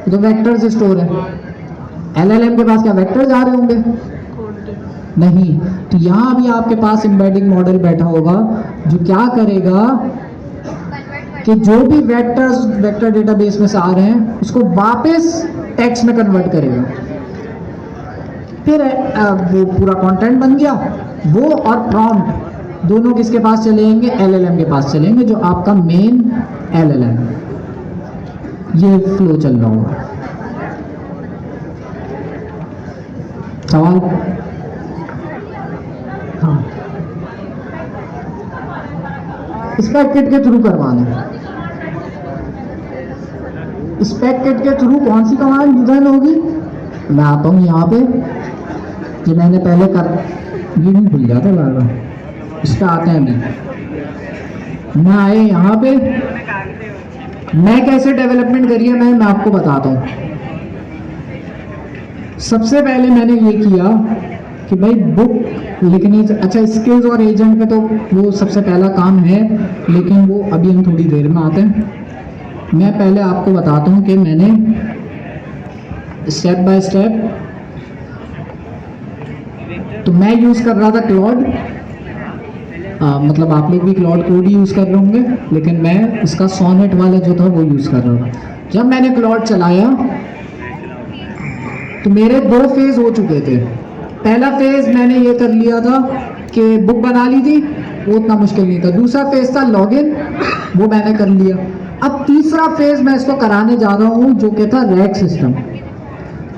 तो वेक्टर्स स्टोर है। LLM के पास क्या वेक्टर्स आ रहे होंगे? नहीं। तो यहाँ भी आपके पास एम्बेडिंग मॉडल बैठा होगा जो क्या करेगा कि जो भी वेक्टर डेटाबेस में से आ रहे हैं उसको वापस टेक्स्ट में कन्वर्ट करेगा। फिर वो पूरा कंटेंट बन गया, वो और प्रॉम्प्ट दोनों किसके पास चलेंगे? LLM के पास चलेंगे, जो आपका मेन LLM। ये फ्लो चल रहा होगा। सवाल? हाँ, स्पेक किट के थ्रू करवाना है। स्पेक किट के थ्रू कौन सी कमांड रन होगी? मैं आता हूँ यहाँ पे, जो मैंने पहले ये नहीं भूल गया था बार इस पर आते हैं अभी। मैं आए यहाँ पे, मैं कैसे डेवलपमेंट करी है मैं आपको बताता हूँ। सबसे पहले मैंने ये किया कि भाई बुक लिखने से अच्छा स्किल्स और एजेंट पे तो वो सबसे पहला काम है, लेकिन वो अभी हम थोड़ी देर में आते हैं। मैं पहले आपको बताता हूँ कि मैंने स्टेप बाय स्टेप, तो मैं यूज़ कर रहा था क्लॉड, मतलब आप लोग भी क्लॉड कोड ही यूज़ कर रहे होंगे, लेकिन मैं इसका सोनेट वाला जो था वो यूज़ कर रहा था। जब मैंने क्लॉड चलाया तो मेरे 2 फेज हो चुके थे। पहला फेज मैंने ये कर लिया था कि बुक बना ली थी, वो उतना मुश्किल नहीं था। दूसरा फेज था लॉगिन, वो मैंने कर लिया। अब तीसरा फेज मैं इसको कराने जा रहा हूँ जो कि था रैक सिस्टम।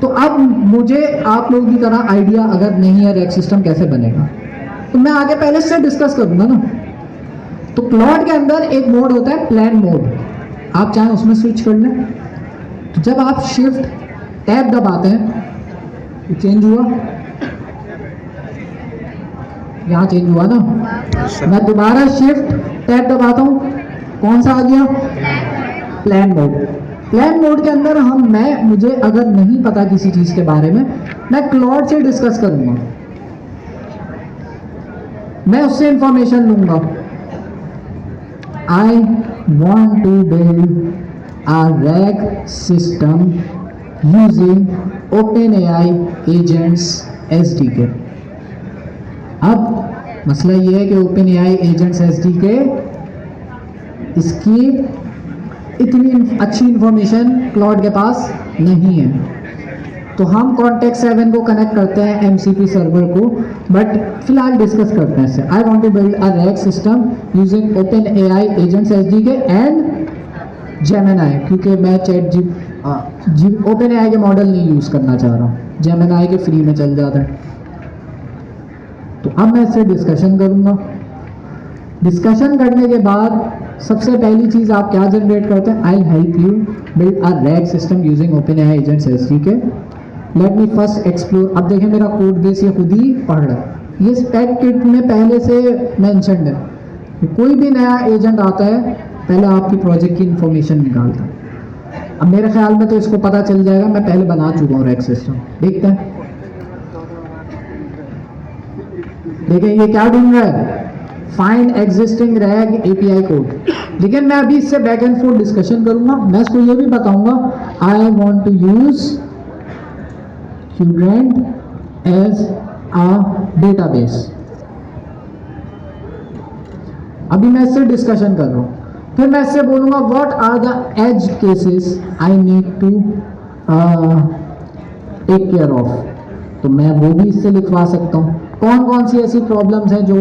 तो अब मुझे आप लोगों की तरह आइडिया अगर नहीं है रैक सिस्टम कैसे बनेगा, तो मैं आगे पहले से डिस्कस करूंगा ना। तो क्लॉड के अंदर एक मोड होता है प्लान मोड, आप चाहे उसमें स्विच कर लें। तो जब आप शिफ्ट टैब दबाते हैं, चेंज हुआ, यहाँ चेंज हुआ ना। मैं दोबारा शिफ्ट टैब दबाता हूँ, कौन सा आ गया? Plan mode. प्लान मोड के अंदर मुझे अगर नहीं पता किसी चीज के बारे में, मैं क्लॉड से डिस्कस करूंगा, मैं उससे इंफॉर्मेशन लूंगा। I want to build a RAG system using OpenAI agents SDK। अब मसला ये है कि OpenAI agents SDK इसकी इतनी अच्छी इंफॉर्मेशन क्लाउड के पास नहीं है। तो हम कॉन्टेक्स्ट 7 को कनेक्ट करते हैं MCP सर्वर को, बट फिलहाल डिस्कस करते हैं इससे। I want to build a RAG system using OpenAI agents SDK and Gemini, क्योंकि मैं OpenAI के मॉडल नहीं यूज़ करना चाह रहा हूँ, जेमिनाई के फ्री में चल जाता है। तो अब मैं इससे डिस्कशन करूँगा। डिस्कशन करने के बाद सबसे पहली चीज़ आप क्या जनरेट करते हैं? I help you build a RAG system using OpenAI agents SDK। Let me first explore. अब देखें मेरा कोड बेस ये खुद ही पढ़ रहा है, ये स्पेक किट में पहले से मैंशनड है। कोई भी नया एजेंट आता है पहले आपकी प्रोजेक्ट की इंफॉर्मेशन निकालता है। अब मेरे ख्याल में तो इसको पता चल जाएगा, मैं पहले बना चुका हूँ RAG सिस्टम। देखते हैं, देखें ये क्या ढूंढ रहा है? Find existing RAG API code. लेकिन मैं अभी इससे बैक एंड फोर्थ डिस्कशन करूंगा। मैं इसको ये भी बताऊंगा, I want to use Qdrant as a database. अभी मैं इससे डिस्कशन कर रहा हूँ। फिर मैं इससे बोलूँगा what are the edge cases I need to take care of. तो मैं वो भी इससे लिखवा सकता हूँ। कौन कौन सी ऐसी प्रॉब्लम्स हैं जो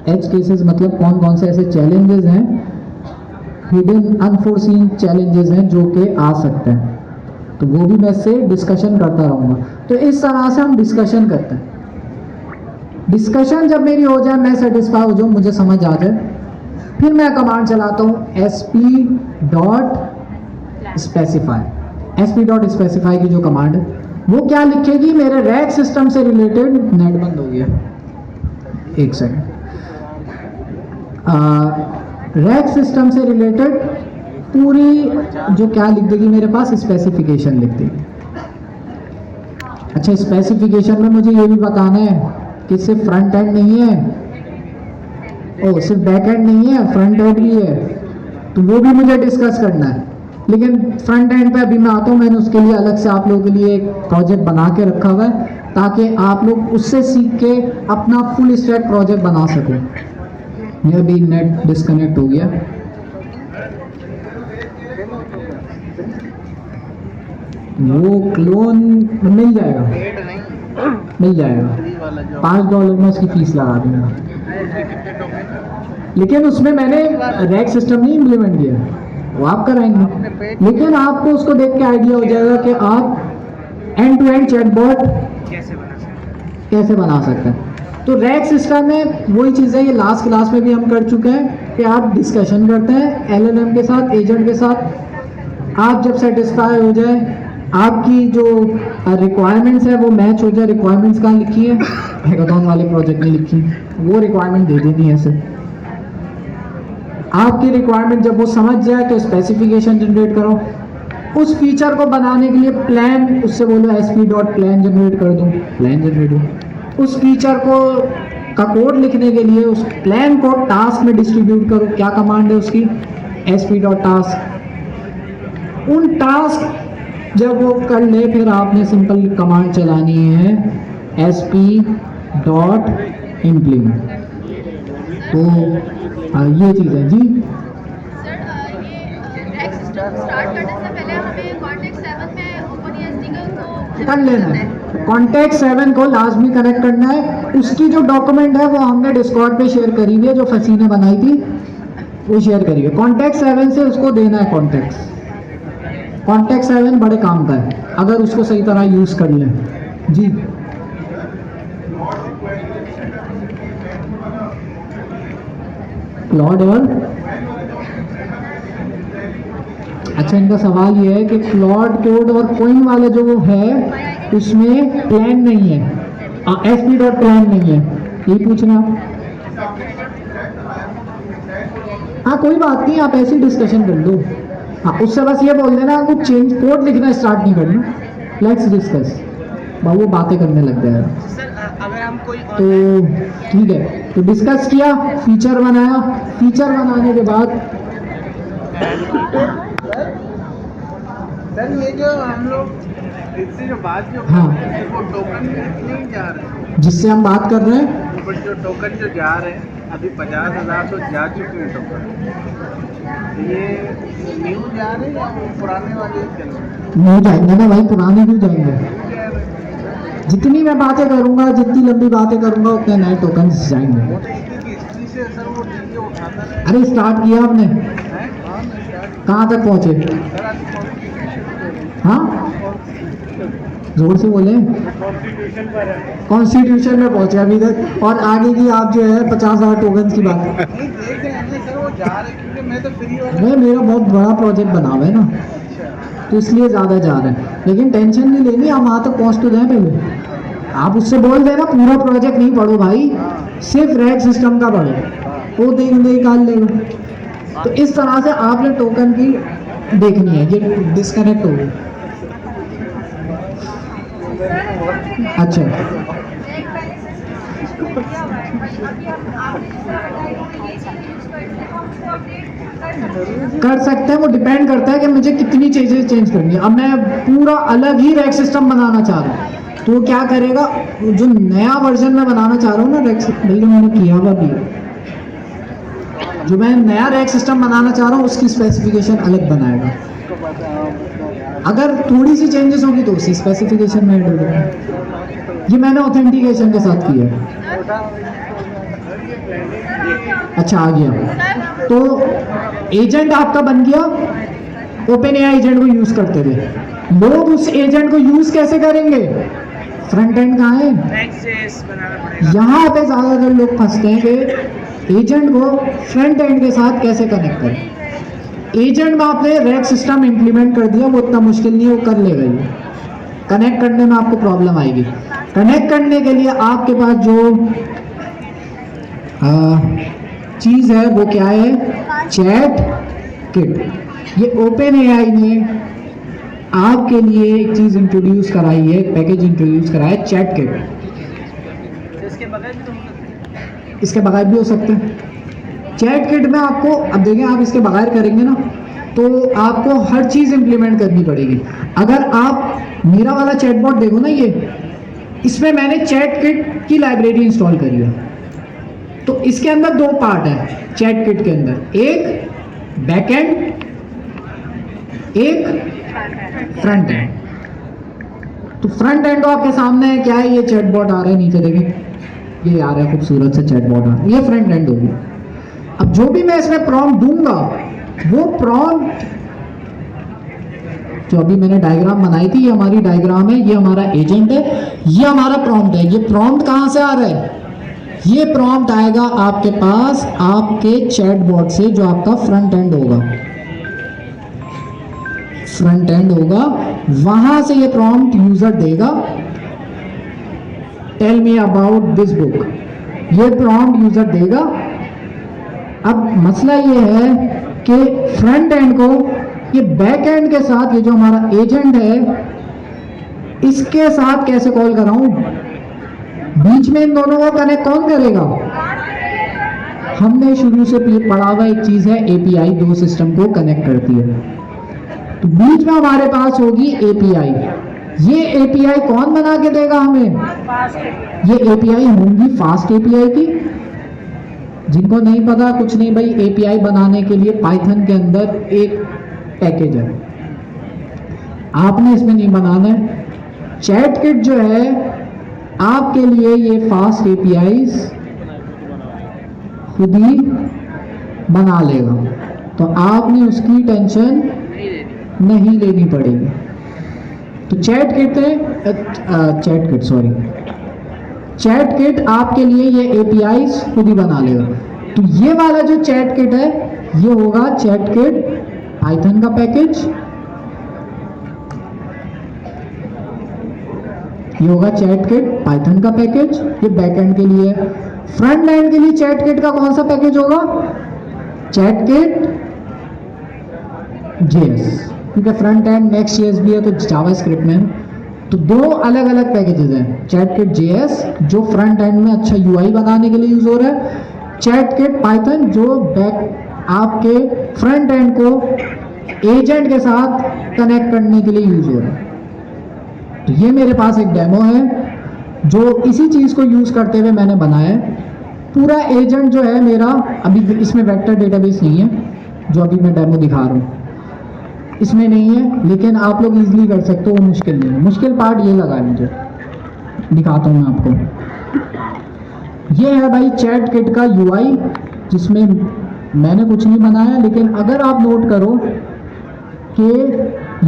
एज केसेस, मतलब कौन कौन से ऐसे चैलेंजेस हैं, हिडन अनफोर्सीन चैलेंजेस हैं जो कि आ सकते हैं। तो वो भी मैं इससे डिस्कशन करता रहूँगा। तो इस तरह से हम डिस्कशन करते हैं। डिस्कशन जब मेरी हो जाए, मैं सेटिस्फाई हो जाऊँ, मुझे समझ आ जाए, फिर मैं कमांड चलाता हूँ sp.specify। sp.specify की जो कमांड है वो क्या लिखेगी? मेरे RAG सिस्टम से रिलेटेड, नेट बंद हो गया, एक सेकंड। RAG सिस्टम से रिलेटेड पूरी जो क्या लिख देगी मेरे पास? स्पेसिफिकेशन लिख देगी। अच्छा, स्पेसिफिकेशन में मुझे ये भी बताना है कि सिर्फ फ्रंट एंड नहीं है, सिर्फ बैक एंड नहीं है, फ्रंट एंड भी है। तो वो भी मुझे डिस्कस करना है। लेकिन फ्रंट एंड पे अभी मैं आता हूँ, मैंने उसके लिए अलग से आप लोगों के लिए एक प्रोजेक्ट बना के रखा हुआ है ताकि आप लोग उससे सीख के अपना फुल स्टैक प्रोजेक्ट बना सकें। ये अभी नेट डिस्कनेक्ट हो गया। वो क्लोन मिल जाएगा, मिल जाएगा, $5 में उसकी फीस लगा दूंगा। लेकिन उसमें मैंने रैक सिस्टम नहीं इम्प्लीमेंट किया, वो आप कराएंगे, लेकिन आपको उसको देख के आइडिया हो जाएगा कि आप एंड टू एंड चैटबॉट कैसे बना सकते हैं। तो रैक सिस्टम में वही चीज़ है, ये लास्ट क्लास में भी हम कर चुके हैं कि आप डिस्कशन करते हैं LLM के साथ, एजेंट के साथ। आप जब सेटिस्फाई हो जाए, आपकी जो रिक्वायरमेंट्स है वो मैच हो जाए, रिक्वायरमेंट्स कहाँ लिखी है, हैकाथॉन वाले प्रोजेक्ट में लिखी है, वो रिक्वायरमेंट दे देनी है सिर्फ। आपकी रिक्वायरमेंट जब वो समझ जाए तो स्पेसिफिकेशन जनरेट करो। उस फीचर को बनाने के लिए प्लान, उससे बोलो sp.plan जनरेट कर दूँ, प्लान जनरेट हो। उस फीचर को का कोड लिखने के लिए उस प्लान को टास्क में डिस्ट्रीब्यूट करो। क्या कमांड है उसकी, sp.task। उन टास्क जब वो कर ले फिर आपने सिंपल कमांड चलानी है sp.implement। तो ये चीज़ है जी। सर ये रैक सिस्टम स्टार्ट करने से पहले हमें कॉन्टेक्स्ट 7 में OpenESD को कर लेना है, कॉन्टेक्ट 7 को लाजमी कनेक्ट करना है। उसकी जो डॉक्यूमेंट है वो हमने डिस्कॉर्ड पे शेयर करी हुई है, जो फसी ने बनाई थी वो शेयर करी हुई है। कॉन्टेक्ट 7 से उसको देना है कॉन्टेक्ट 7 बड़े काम का है अगर उसको सही तरह यूज़ कर लें जी। क्लॉड और अच्छा, इनका सवाल ये है कि क्लॉड कोड और कोइन वाला जो है उसमें प्लान नहीं है, sp.plan नहीं है, ये पूछना। हाँ कोई बात नहीं, आप ऐसी डिस्कशन कर लो। हाँ उससे बस ये बोल देना, कुछ चेंज कोड लिखना स्टार्ट नहीं करना, लेट्स डिस्कस। वो बातें करने लग गया। अगर हम कोई तो ठीक है, तो डिस्कस किया, फीचर बनाया, फीचर बनाने के बाद सर ये जो हम लोग इससे जो बात जो हाँ। कर रहे हैं वो टोकन नहीं जा रहे हैं, जिससे हम बात कर रहे हैं बट जो टोकन जो जा रहे हैं अभी 50,000 तो जा चुके हैं टोकन। ये न्यू जा रहे हैं या वो पुराने वाले ही चल रहे हैं? नहीं जाएंगे ना भाई, पुराने क्यों जाएंगे। जितनी मैं बातें करूंगा, जितनी लंबी बातें करूंगा उतने नए टोकन जाएंगे। वो तो एक ही हिस्ट्री से सर वो चीज़ें उठाता रहे अरे स्टार्ट किया आपने, हैं। कहाँ तक पहुँचे। सर आज हाँ जोर से बोले। कॉन्स्टिट्यूशन पर है, कॉन्स्टिट्यूशन में पहुँचे अभी तक, और आगे की आप जो है 50,000 टोकन की बात। नहीं देख रहे हैं ना सर वो जा रहे हैं, क्योंकि मैं तो फ्री वाला। भाई मेरा बहुत बड़ा प्रोजेक्ट बना हुआ है ना, अच्छा तो इसलिए ज़्यादा जा रहे हैं। लेकिन टेंशन नहीं लेनी, हम वहाँ तक पहुँच तो जाए पहले। आप उससे बोल देना पूरा प्रोजेक्ट नहीं पढ़ो भाई, सिर्फ रैक सिस्टम का पढ़ो, वो निकाल लेगा। तो इस तरह से आपने टोकन की देखनी है। ये डिस्कनेक्ट हो गई। अच्छा कर सकते हैं, वो डिपेंड करता है कि मुझे कितनी चीज़ें चेंज करनी है। अब मैं पूरा अलग ही रैक सिस्टम बनाना चाह रहा हूँ, तो वो क्या करेगा, जो नया वर्जन में बनाना चाह रहा हूँ ना रैक सिस्टम, मैंने किया हुआ भी, जो मैं नया रैक सिस्टम बनाना चाह रहा हूँ उसकी स्पेसिफिकेशन अलग बनाएगा। अगर थोड़ी सी चेंजेस होगी तो उसी स्पेसिफिकेशन में ऐड हो जाएगा। ये मैंने ऑथेंटिकेशन के साथ किया है। अच्छा आ गया, तो एजेंट आपका बन गया, OpenAI एजेंट को यूज करते हुए। लोग उस एजेंट को यूज कैसे करेंगे, फ्रंट एंड कहाँ है, एक्सेस बनाना पड़ेगा। यहाँ पे ज़्यादातर लोग फंसते हैं कि एजेंट को फ्रंट एंड के साथ कैसे कनेक्ट करें। एजेंट में आपने रैक सिस्टम इंप्लीमेंट कर दिया, वो इतना मुश्किल नहीं है, वो कर लेगा ये। कनेक्ट करने में आपको प्रॉब्लम आएगी। कनेक्ट करने के लिए आपके पास जो चीज़ है वो क्या है, चैट किट। ये OpenAI ने आपके लिए एक चीज़ इंट्रोड्यूस कराई है, एक पैकेज इंट्रोड्यूस कराया है, चैट किट। इसके बगैर भी तो हो सकता है। इसके बगैर भी हो सकते हैं। चैट किट में आपको, अब देखिए आप इसके बगैर करेंगे ना तो आपको हर चीज़ इम्प्लीमेंट करनी पड़ेगी। अगर आप मेरा वाला चैटबॉट देखो ना, ये इसमें मैंने चैट किट की लाइब्रेरी इंस्टॉल करी है। तो इसके अंदर दो पार्ट है चैट किट के अंदर, एक बैक एंड, एक फ्रंट एंड। तो फ्रंट एंड तो आपके सामने है, क्या है, ये चैटबॉट आ रहा है नीचे देखें, ये आ रहा है खूबसूरत से चैटबॉट आ रहा है, ये फ्रंट एंड होगी। अब जो भी मैं इसमें प्रॉम्प्ट दूंगा, वो प्रॉम्प्ट जो अभी मैंने डायग्राम बनाई थी, ये हमारी डायग्राम है, ये हमारा एजेंट है, ये हमारा प्रॉम्प्ट है। ये प्रॉम्प्ट कहाँ से आ रहा है? ये प्रॉम्प्ट आएगा आपके पास आपके चैटबॉट से, जो आपका फ्रंट एंड होगा, फ्रंट एंड होगा, वहां से ये प्रॉम्प्ट यूजर देगा, tell me about this book, ये प्रॉम्प्ट यूजर देगा। अब मसला ये है कि फ्रंट एंड को ये बैक एंड के साथ, ये जो हमारा एजेंट है, इसके साथ कैसे कॉल कराऊं? बीच में इन दोनों को कनेक्ट कौन करेगा? हमने शुरू से पढ़ा हुआ एक चीज है एपीआई, दो सिस्टम को कनेक्ट करती है। तो बीच में हमारे पास होगी एपीआई। ये एपीआई कौन बना के देगा हमें? ये एपीआई होंगी फास्ट एपीआई की। जिनको नहीं पता, कुछ नहीं भाई, एपीआई बनाने के लिए पाइथन के अंदर एक पैकेज है, आपने इसमें नहीं बनाना है। चैट किट जो है आपके लिए ये फास्ट एपीआईज खुद ही बना लेगा, तो आपने उसकी टेंशन नहीं लेनी पड़ेगी। तो चैट किट आपके लिए ये एपीआईज खुद ही बना लेगा। तो ये वाला जो चैट किट है, ये होगा चैट किट पाइथन का पैकेज, ये होगा चैट किट पाइथन का पैकेज, ये बैकएंड के लिए। फ्रंट एंड के लिए चैट किट का कौन सा पैकेज होगा? चैट किट जेएस, क्योंकि फ्रंट एंड नेक्स्ट जेएस भी है, तो जावास्क्रिप्ट में। तो दो अलग अलग पैकेजेस हैं, चैट किट जेएस जो फ्रंट एंड में अच्छा यूआई बनाने के लिए यूज हो रहा है, चैट किट पाइथन जो बैक आपके फ्रंट एंड को एजेंट के साथ कनेक्ट करने के लिए यूज हो रहा है। तो ये मेरे पास एक डेमो है जो इसी चीज़ को यूज़ करते हुए मैंने बनाया है। पूरा एजेंट जो है मेरा, अभी इसमें वेक्टर डेटाबेस नहीं है, जो अभी मैं डेमो दिखा रहा हूँ इसमें नहीं है, लेकिन आप लोग इजीली कर सकते हो, वो मुश्किल नहीं है। मुश्किल पार्ट ये लगा है मुझे, दिखाता हूँ मैं आपको। ये है भाई चैट किट का यूआई, जिसमें मैंने कुछ नहीं बनाया, लेकिन अगर आप नोट करो कि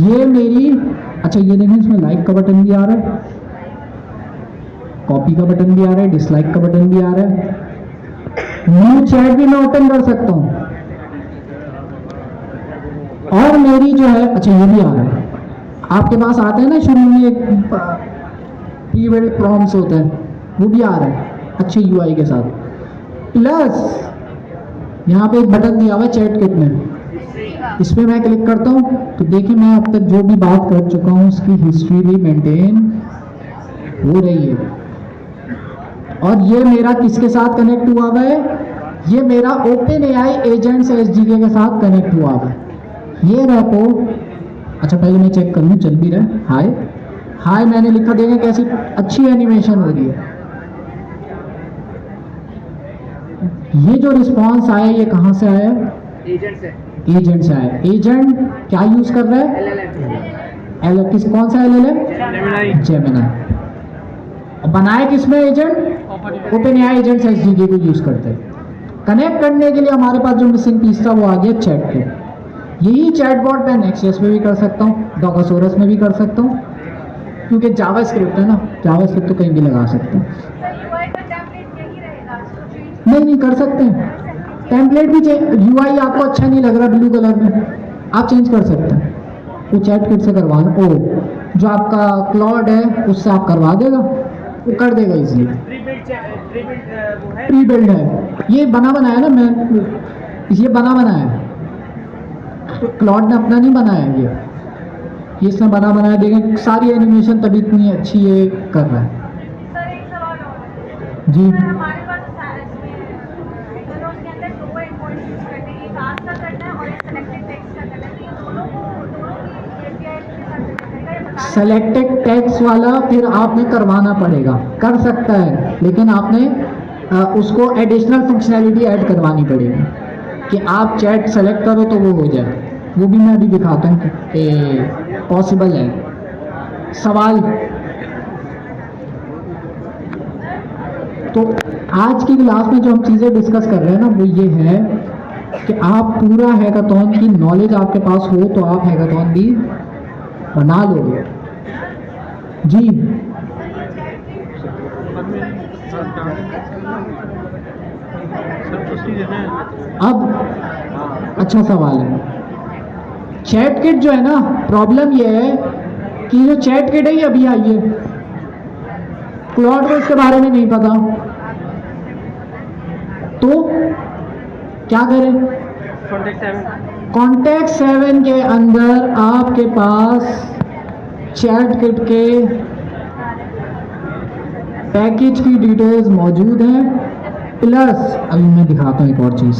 ये मेरी, अच्छा ये देखें, इसमें लाइक का बटन भी आ रहा है, कॉपी का बटन भी आ रहा है, डिसलाइक का बटन भी आ रहा है, न्यू चैट भी मैं ओपन कर सकता हूँ, और मेरी जो है, अच्छा ये भी आ रहा है, आपके पास आते हैं ना शुरू में एक प्री बिल्ट प्रॉम्प्ट्स होते हैं, वो भी आ रहा है अच्छे यूआई के साथ। प्लस यहाँ पे एक बटन दिया हुआ है चैट किट में, इस पर मैं क्लिक करता हूँ तो देखिए मैं अब तक जो भी बात कर चुका हूँ उसकी हिस्ट्री भी मेंटेन हो रही है। और ये मेरा किसके साथ कनेक्ट हुआ हुआ है? ये मेरा ओपन एआई एजेंट्स एसडीके के साथ कनेक्ट हुआ हुआ है। ये रेपो, अच्छा पहले मैं चेक कर लूँ चल भी रहा है। हाय हाय मैंने लिखा, देखें कैसी अच्छी एनिमेशन हो रही है। ये जो रिस्पॉन्स आया ये कहाँ से आया? एजेंट से आया। एजेंट क्या यूज कर रहा है? एल किस कौन सा LLM? जेमिनी। बनाया किसमें agent? Open AI agents SDK को यूज करते हैं। कनेक्ट करने के लिए हमारे पास जो मिसिंग पीस था वो आ गया चैट किट। यही चैटबॉट मैं नेक्स्ट.js में भी कर सकता हूँ, डॉकरसोरस में भी कर सकता हूँ, क्योंकि जावास्क्रिप्ट है ना, जावास्क्रिप्ट तो कहीं भी लगा सकते हैं। नहीं कर सकते हैं टेम्पलेट भी। यूआई आपको अच्छा नहीं लग रहा ब्लू कलर में, आप चेंज कर सकते हैं, वो चैट किट से करवा लो। ओ जो आपका क्लॉड है उससे आप करवा देगा, वो कर देगा इजीली। प्री बिल्ड है, ये बना बनाया ना, मैं ये बना बनाया है, तो क्लॉड ने अपना नहीं बनाया ये इसने बना बनाया। देखें सारी एनिमेशन तभी इतनी अच्छी ये कर रहा है। सर एक सवाल और जी हमारे पास उसके अंदर दो एंडपॉइंट्स यूज करते हैं, एक आस्क का करना है और एक सेलेक्टेड टेक्स्ट का करना है। सेलेक्टेड टेक्स्ट वाला फिर आपने करवाना पड़ेगा, कर सकता है, लेकिन आपने उसको एडिशनल फंक्शनैलिटी ऐड करवानी पड़ेगी कि आप चैट सेलेक्ट करो तो वो हो जाए। वो भी मैं अभी दिखाता हूँ कि पॉसिबल है। सवाल, तो आज की क्लास में जो हम चीज़ें डिस्कस कर रहे हैं ना वो ये है कि आप पूरा हैकाथॉन की नॉलेज आपके पास हो तो आप हैकाथॉन भी बना लोगे। जी अब अच्छा सवाल है। चैट किट जो है ना, प्रॉब्लम ये है कि जो चैट किट है ये अभी आई है, क्लॉड को इसके बारे में नहीं पता, तो क्या करें? कॉन्टेक्ट 7 के अंदर आपके पास चैट किट के पैकेज की डिटेल्स मौजूद हैं, प्लस अभी मैं दिखाता हूँ एक और चीज़।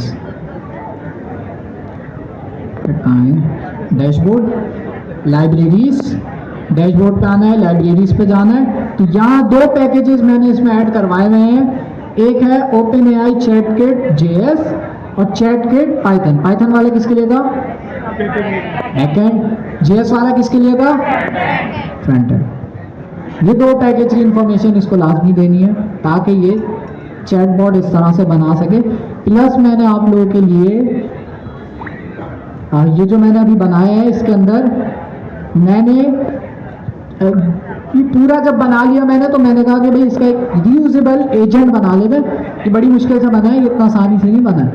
डैशबोर्ड, लाइब्रेरीज, डैशबोर्ड पे आना है, लाइब्रेरीज पे जाना है। तो यहाँ दो पैकेजेस मैंने इसमें ऐड करवाए हुए हैं, एक है OpenAI चैटकिट JS और चैटकिट पाइथन। पाइथन वाले किसके लिए था? बैकएंड। JS वाला किसके लिए था? Front end. ये दो पैकेज की इंफॉर्मेशन इसको लाजमी देनी है ताकि ये चैटबॉट इस तरह से बना सके। प्लस मैंने आप लोगों के लिए ये जो मैंने अभी बनाया है इसके अंदर मैंने ये पूरा जब बना लिया मैंने, तो मैंने कहा कि भाई इसका एक रीयूजेबल एजेंट बना ले। कि बड़ी मुश्किल से बना है, ये इतना आसानी से नहीं बना है।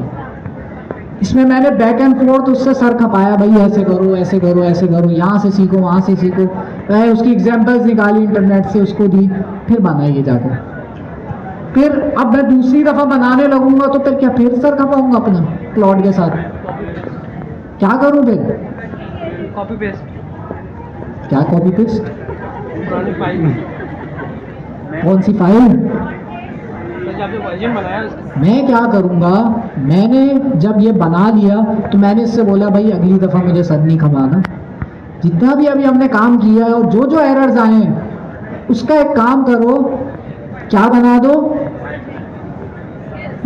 इसमें मैंने बैक एंड फोर्थ उससे सर खपाया, भाई ऐसे करो ऐसे करो ऐसे करो, यहाँ से सीखो वहाँ से सीखो, उसकी एग्जांपल्स निकाली इंटरनेट से, उसको दी, फिर बनाई ये जाकर। फिर अब मैं दूसरी दफ़ा बनाने लगूंगा तो फिर क्या फिर सर खपाऊंगा अपना क्लॉड के साथ? क्या करूँ फिर? Copy paste. क्या कॉपी पेस्ट? फाइल। कौन सी फाइल? बनाया मैं क्या करूँगा, मैंने जब ये बना लिया तो मैंने इससे बोला भाई अगली दफ़ा मुझे सर नहीं खपाना। जितना भी अभी हमने काम किया है और जो जो एरर्स आए हैं उसका एक काम करो, क्या बना दो,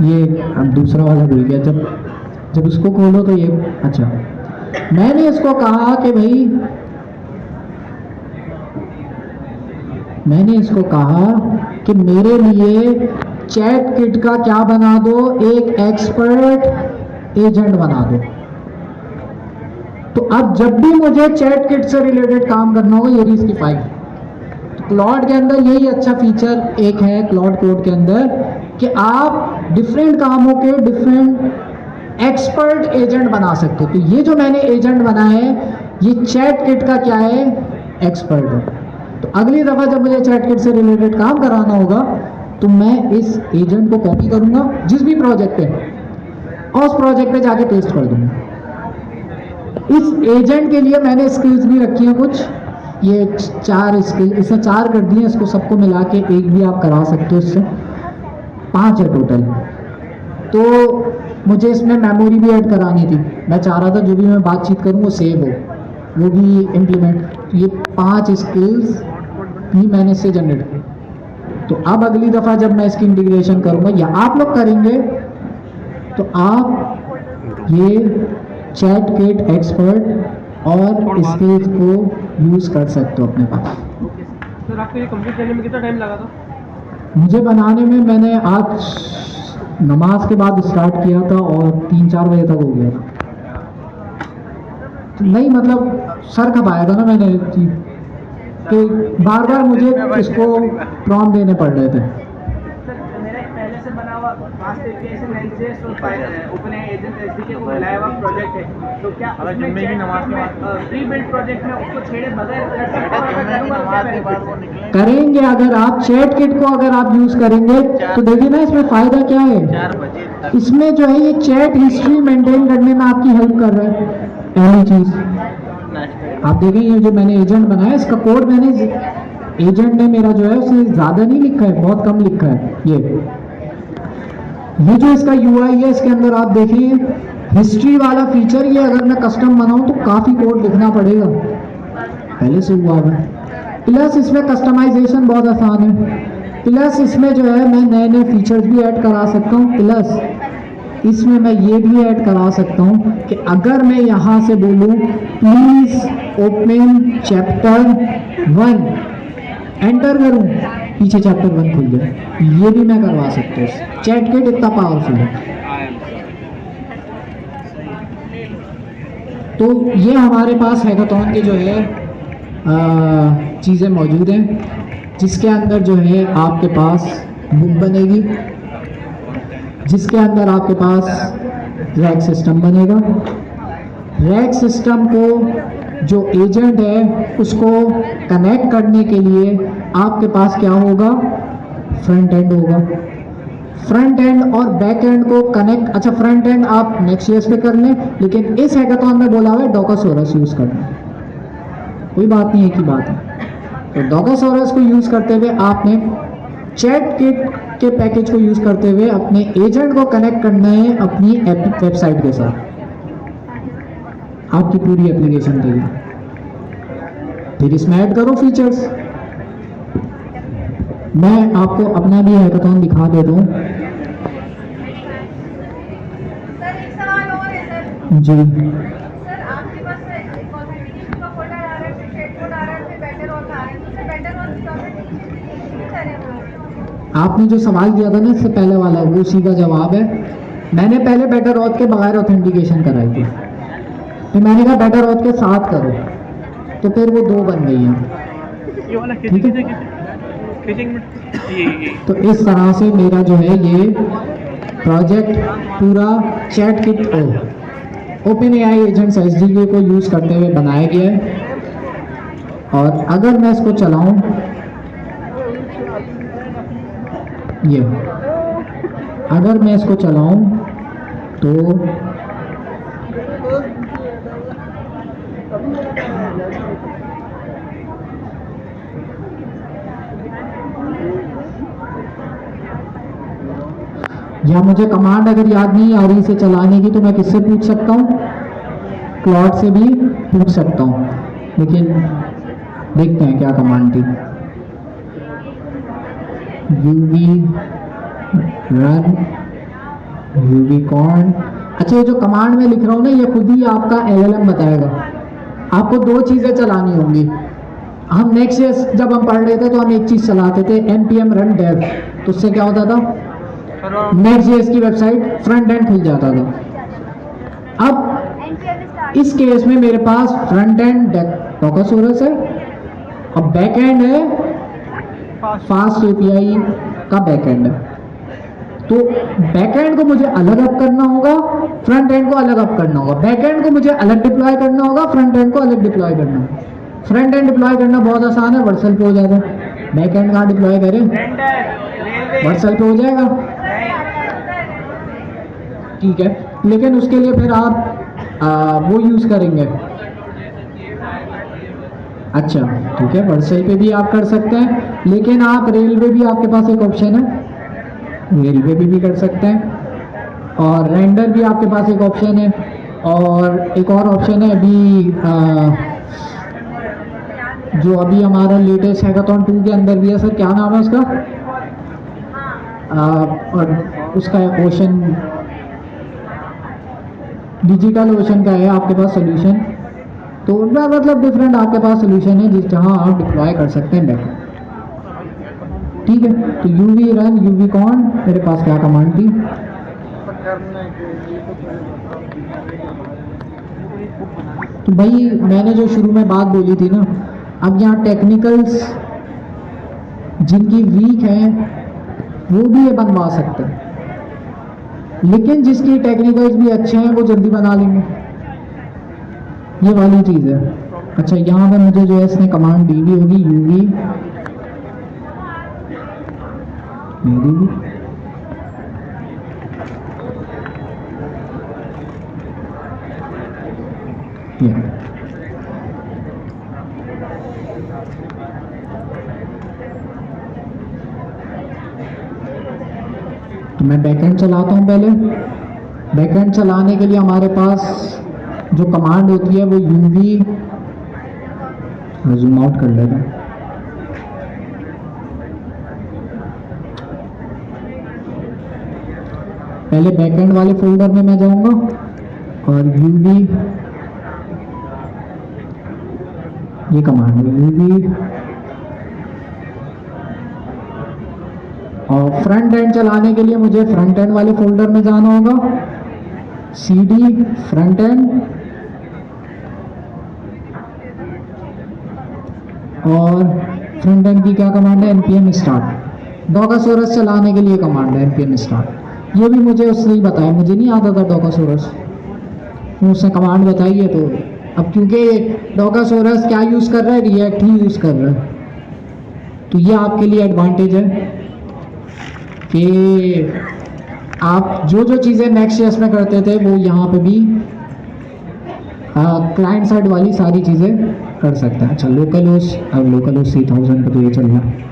ये अब दूसरा वाला भूल गया, जब उसको खोलो तो ये, अच्छा मैंने इसको कहा कि भाई, मैंने इसको कहा कि मेरे लिए चैट किट का क्या बना दो, एक एक्सपर्ट एजेंट बना दो। तो अब जब भी मुझे चैट किट से रिलेटेड काम करना होगा, ये भी इसकी फाइल। क्लॉड के अंदर यही अच्छा फीचर एक है क्लॉड कोड के अंदर कि आप डिफरेंट कामों के डिफरेंट एक्सपर्ट एजेंट बना सकते हो। तो ये जो मैंने एजेंट बनाया है ये चैट किट का क्या है, एक्सपर्ट है। तो अगली दफ़ा जब मुझे चैट किट से रिलेटेड काम कराना होगा तो मैं इस एजेंट को कॉपी करूंगा जिस भी प्रोजेक्ट पे, और उस प्रोजेक्ट पे जाके पेस्ट कर दूंगा। इस एजेंट के लिए मैंने स्किल्स भी रखी हैं कुछ, ये 4 स्किल, इसने 4 कर दिए, इसको सबको मिला के एक भी आप करा सकते हो, इससे 5 है टोटल। तो मुझे इसमें मेमोरी भी ऐड करानी थी, मैं चाह रहा था जो भी मैं बातचीत करूँ वो सेव हो, वो भी इम्प्लीमेंट। ये 5 स्किल्स भी मैंने इससे जनरेट की। तो अब अगली दफ़ा जब मैं इसकी इंटीग्रेशन करूँगा या आप लोग करेंगे तो आप ये चैट किट एक्सपर्ट और स्किल्स को यूज़ कर सकते हो अपने पास। सर आपको ये कंप्लीट करने में कितना टाइम लगा था? मुझे बनाने में मैंने आज नमाज के बाद स्टार्ट किया था और 3-4 बजे तक हो गया था। नहीं मतलब सर खपाया था ना मैंने कि बार बार मुझे इसको प्रॉम्प्ट देने पड़ रहे थे। मेरा पहले से बना हुआ OpenAI एजेंट एसडीके को मिलाया हुआ प्रोजेक्ट है, तो क्या उसमें भी नमाज के बाद प्री बिल्ड प्रोजेक्ट में उसको छेड़े बगैर करेंगे? अगर आप चैट किट को अगर आप यूज करेंगे तो देखिए ना इसमें फायदा क्या है। 4 बजे इसमें जो है ये चैट हिस्ट्री मेंटेन करने में आपकी हेल्प कर रहा है। पहली चीज आप देखें, ये जो मैंने एजेंट बनाया इसका कोड मैंने एजेंट ने मेरा जो है उसने ज़्यादा नहीं लिखा है, बहुत कम लिखा है। ये जो इसका UI है इसके अंदर आप देखिए हिस्ट्री वाला फीचर, ये अगर मैं कस्टम बनाऊं तो काफ़ी कोड लिखना पड़ेगा, पहले से हुआ है। प्लस इसमें कस्टमाइजेशन बहुत आसान है, प्लस इसमें जो है मैं नए नए फीचर्स भी ऐड करा सकता हूँ, प्लस इसमें मैं ये भी ऐड करा सकता हूँ कि अगर मैं यहाँ से बोलूँ प्लीज ओपन चैप्टर 1, एंटर करूँ, पीछे चैप्टर 1 खुल जाए, ये भी मैं करवा सकता हूँ। चैट किट इतना पावरफुल है। तो ये हमारे पास हैकाथॉन के जो है चीज़ें मौजूद हैं, जिसके अंदर जो है आपके पास बुक बनेगी, जिसके अंदर आपके पास रैक सिस्टम बनेगा। रैक सिस्टम को जो एजेंट है उसको कनेक्ट करने के लिए आपके पास क्या होगा, फ्रंट एंड होगा। फ्रंट एंड और बैक एंड को कनेक्ट, अच्छा फ्रंट एंड आप नेक्स्ट.जेएस पे कर लें, लेकिन इस हैकाथॉन में बोला हुआ है डॉकरसोरस यूज़ करना, कोई बात नहीं, एक ही बात है। तो डॉकरसोरस को यूज़ करते हुए आपने चैट किट के पैकेज को यूज़ करते हुए अपने एजेंट को कनेक्ट करना है अपनी वेबसाइट के साथ, आपकी पूरी एप्लीकेशन के लिए। फिर इसमें ऐड करो फीचर्स। मैं आपको अपना भी हैकाथॉन दिखा देता हूँ। सर एक सवाल और है सर। जी सर आपके पास ऑथेंटिकेशन का फोल्डर आ रहा है, फिर शेड कोड आ रहा है, फिर बेटर ऑथ आ रहा है, तो सर बेटर ऑथ की ऑथेंटिकेशन कर रहे हैं। आपने जो सवाल किया था ना इससे पहले वाला, वो उसी का जवाब है। मैंने पहले बेटर ऑथ के बगैर ऑथेंटिकेशन कराई थी, फिर मैंने कहा बेटर ऑथ के साथ करो, तो फिर वो 2 बन गई हैं। ये वाला ठीक है, खींचेंगे ये तो इस तरह से मेरा जो है ये प्रोजेक्ट पूरा chat kit open AI agents SDK को यूज़ करते हुए बनाया गया है। और अगर मैं इसको चलाऊं, ये अगर मैं इसको चलाऊं तो या मुझे कमांड अगर याद नहीं आ रही इसे चलाने की, तो मैं किससे पूछ सकता हूँ, क्लॉड से भी पूछ सकता हूँ। लेकिन देखते हैं क्या कमांड थी। UV run uvicorn. अच्छा, ये जो कमांड में लिख रहा हूँ ना, ये खुद ही आपका एलएलएम बताएगा। आपको 2 चीज़ें चलानी होंगी। हम नेक्स्ट जब हम पढ़ रहे थे तो हम एक चीज़ चलाते थे, npm run dev, तो उससे क्या होता था, नेक्स्ट.जेएस की वेबसाइट फ्रंट एंड खुल जाता था। अब इस केस में मेरे पास फ्रंट एंड डॉकरसोरस है और बैक एंड है फास्ट एपीआई का बैक एंड है। तो बैक एंड को मुझे अलग अप करना होगा, फ्रंट एंड को अलग अप करना होगा। बैक एंड को मुझे अलग डिप्लॉय करना होगा, फ्रंट एंड को अलग डिप्लॉय करना होगा। फ्रंट एंड डिप्लॉय करना बहुत आसान है, वर्सल पे हो जाता है। बैक एंड कहाँ डिप्लॉय करें, वर्सल पे हो जाएगा, ठीक है। लेकिन उसके लिए फिर आप वो यूज़ करेंगे, अच्छा ठीक है, वर्सल पे भी आप कर सकते हैं, लेकिन आप रेलवे भी आपके पास एक ऑप्शन है, रेलवे पे भी कर सकते हैं। और रेंडर भी आपके पास एक ऑप्शन है, और एक और ऑप्शन है अभी जो अभी हमारा लेटेस्ट हैकाथॉन 2 के अंदर भी है। सर क्या नाम है उसका, और उसका ओशन, डिजिटल ओशन का है आपके पास सोल्यूशन। तो उनका मतलब डिफरेंट आपके पास सोल्यूशन है जिस जहाँ आप डिप्लॉय कर सकते हैं बैकअप, ठीक है। तो यूवी रन यूवीकॉर्न, मेरे पास क्या कमांड थी, तो भाई मैंने जो शुरू में बात बोली थी ना, अब यहाँ टेक्निकल्स जिनकी वीक हैं वो भी ये बनवा सकते हैं, लेकिन जिसकी टेक्निकल्स भी अच्छे हैं वो जल्दी बना लेंगे, ये वाली चीज़ है। अच्छा, यहाँ पे मुझे जो है इसने कमांड दी भी होगी, यूवी मेरी भी, तो मैं बैकएंड चलाता हूँ। पहले बैकएंड चलाने के लिए हमारे पास जो कमांड होती है वो यूवी, जूम आउट कर लेता हूँ, पहले बैकएंड वाले फोल्डर में मैं जाऊंगा और यूवी, ये कमांड है यूवी, और फ्रंट एंड चलाने के लिए मुझे फ्रंट एंड वाले फोल्डर में जाना होगा, cd फ्रंट एंड, और फ्रंट एंड की क्या कमांड है, npm start। डॉकासोरस चलाने के लिए कमांड है npm start। ये भी मुझे उसने ही बताया, मुझे नहीं आता था डॉकासोरस, उसने कमांड बताई है। तो अब क्योंकि डॉकासोरस क्या यूज़ कर रहा है, रिएक्ट ही यूज़ कर रहा है, तो ये आपके लिए एडवांटेज है कि आप जो जो चीज़ें नेक्स्ट.js में करते थे वो यहाँ पे भी क्लाइंट साइड वाली सारी चीज़ें कर सकते हैं। अच्छा लोकल होस्ट, अब लोकल होस्ट 3000 पे तो ये चल रहा है।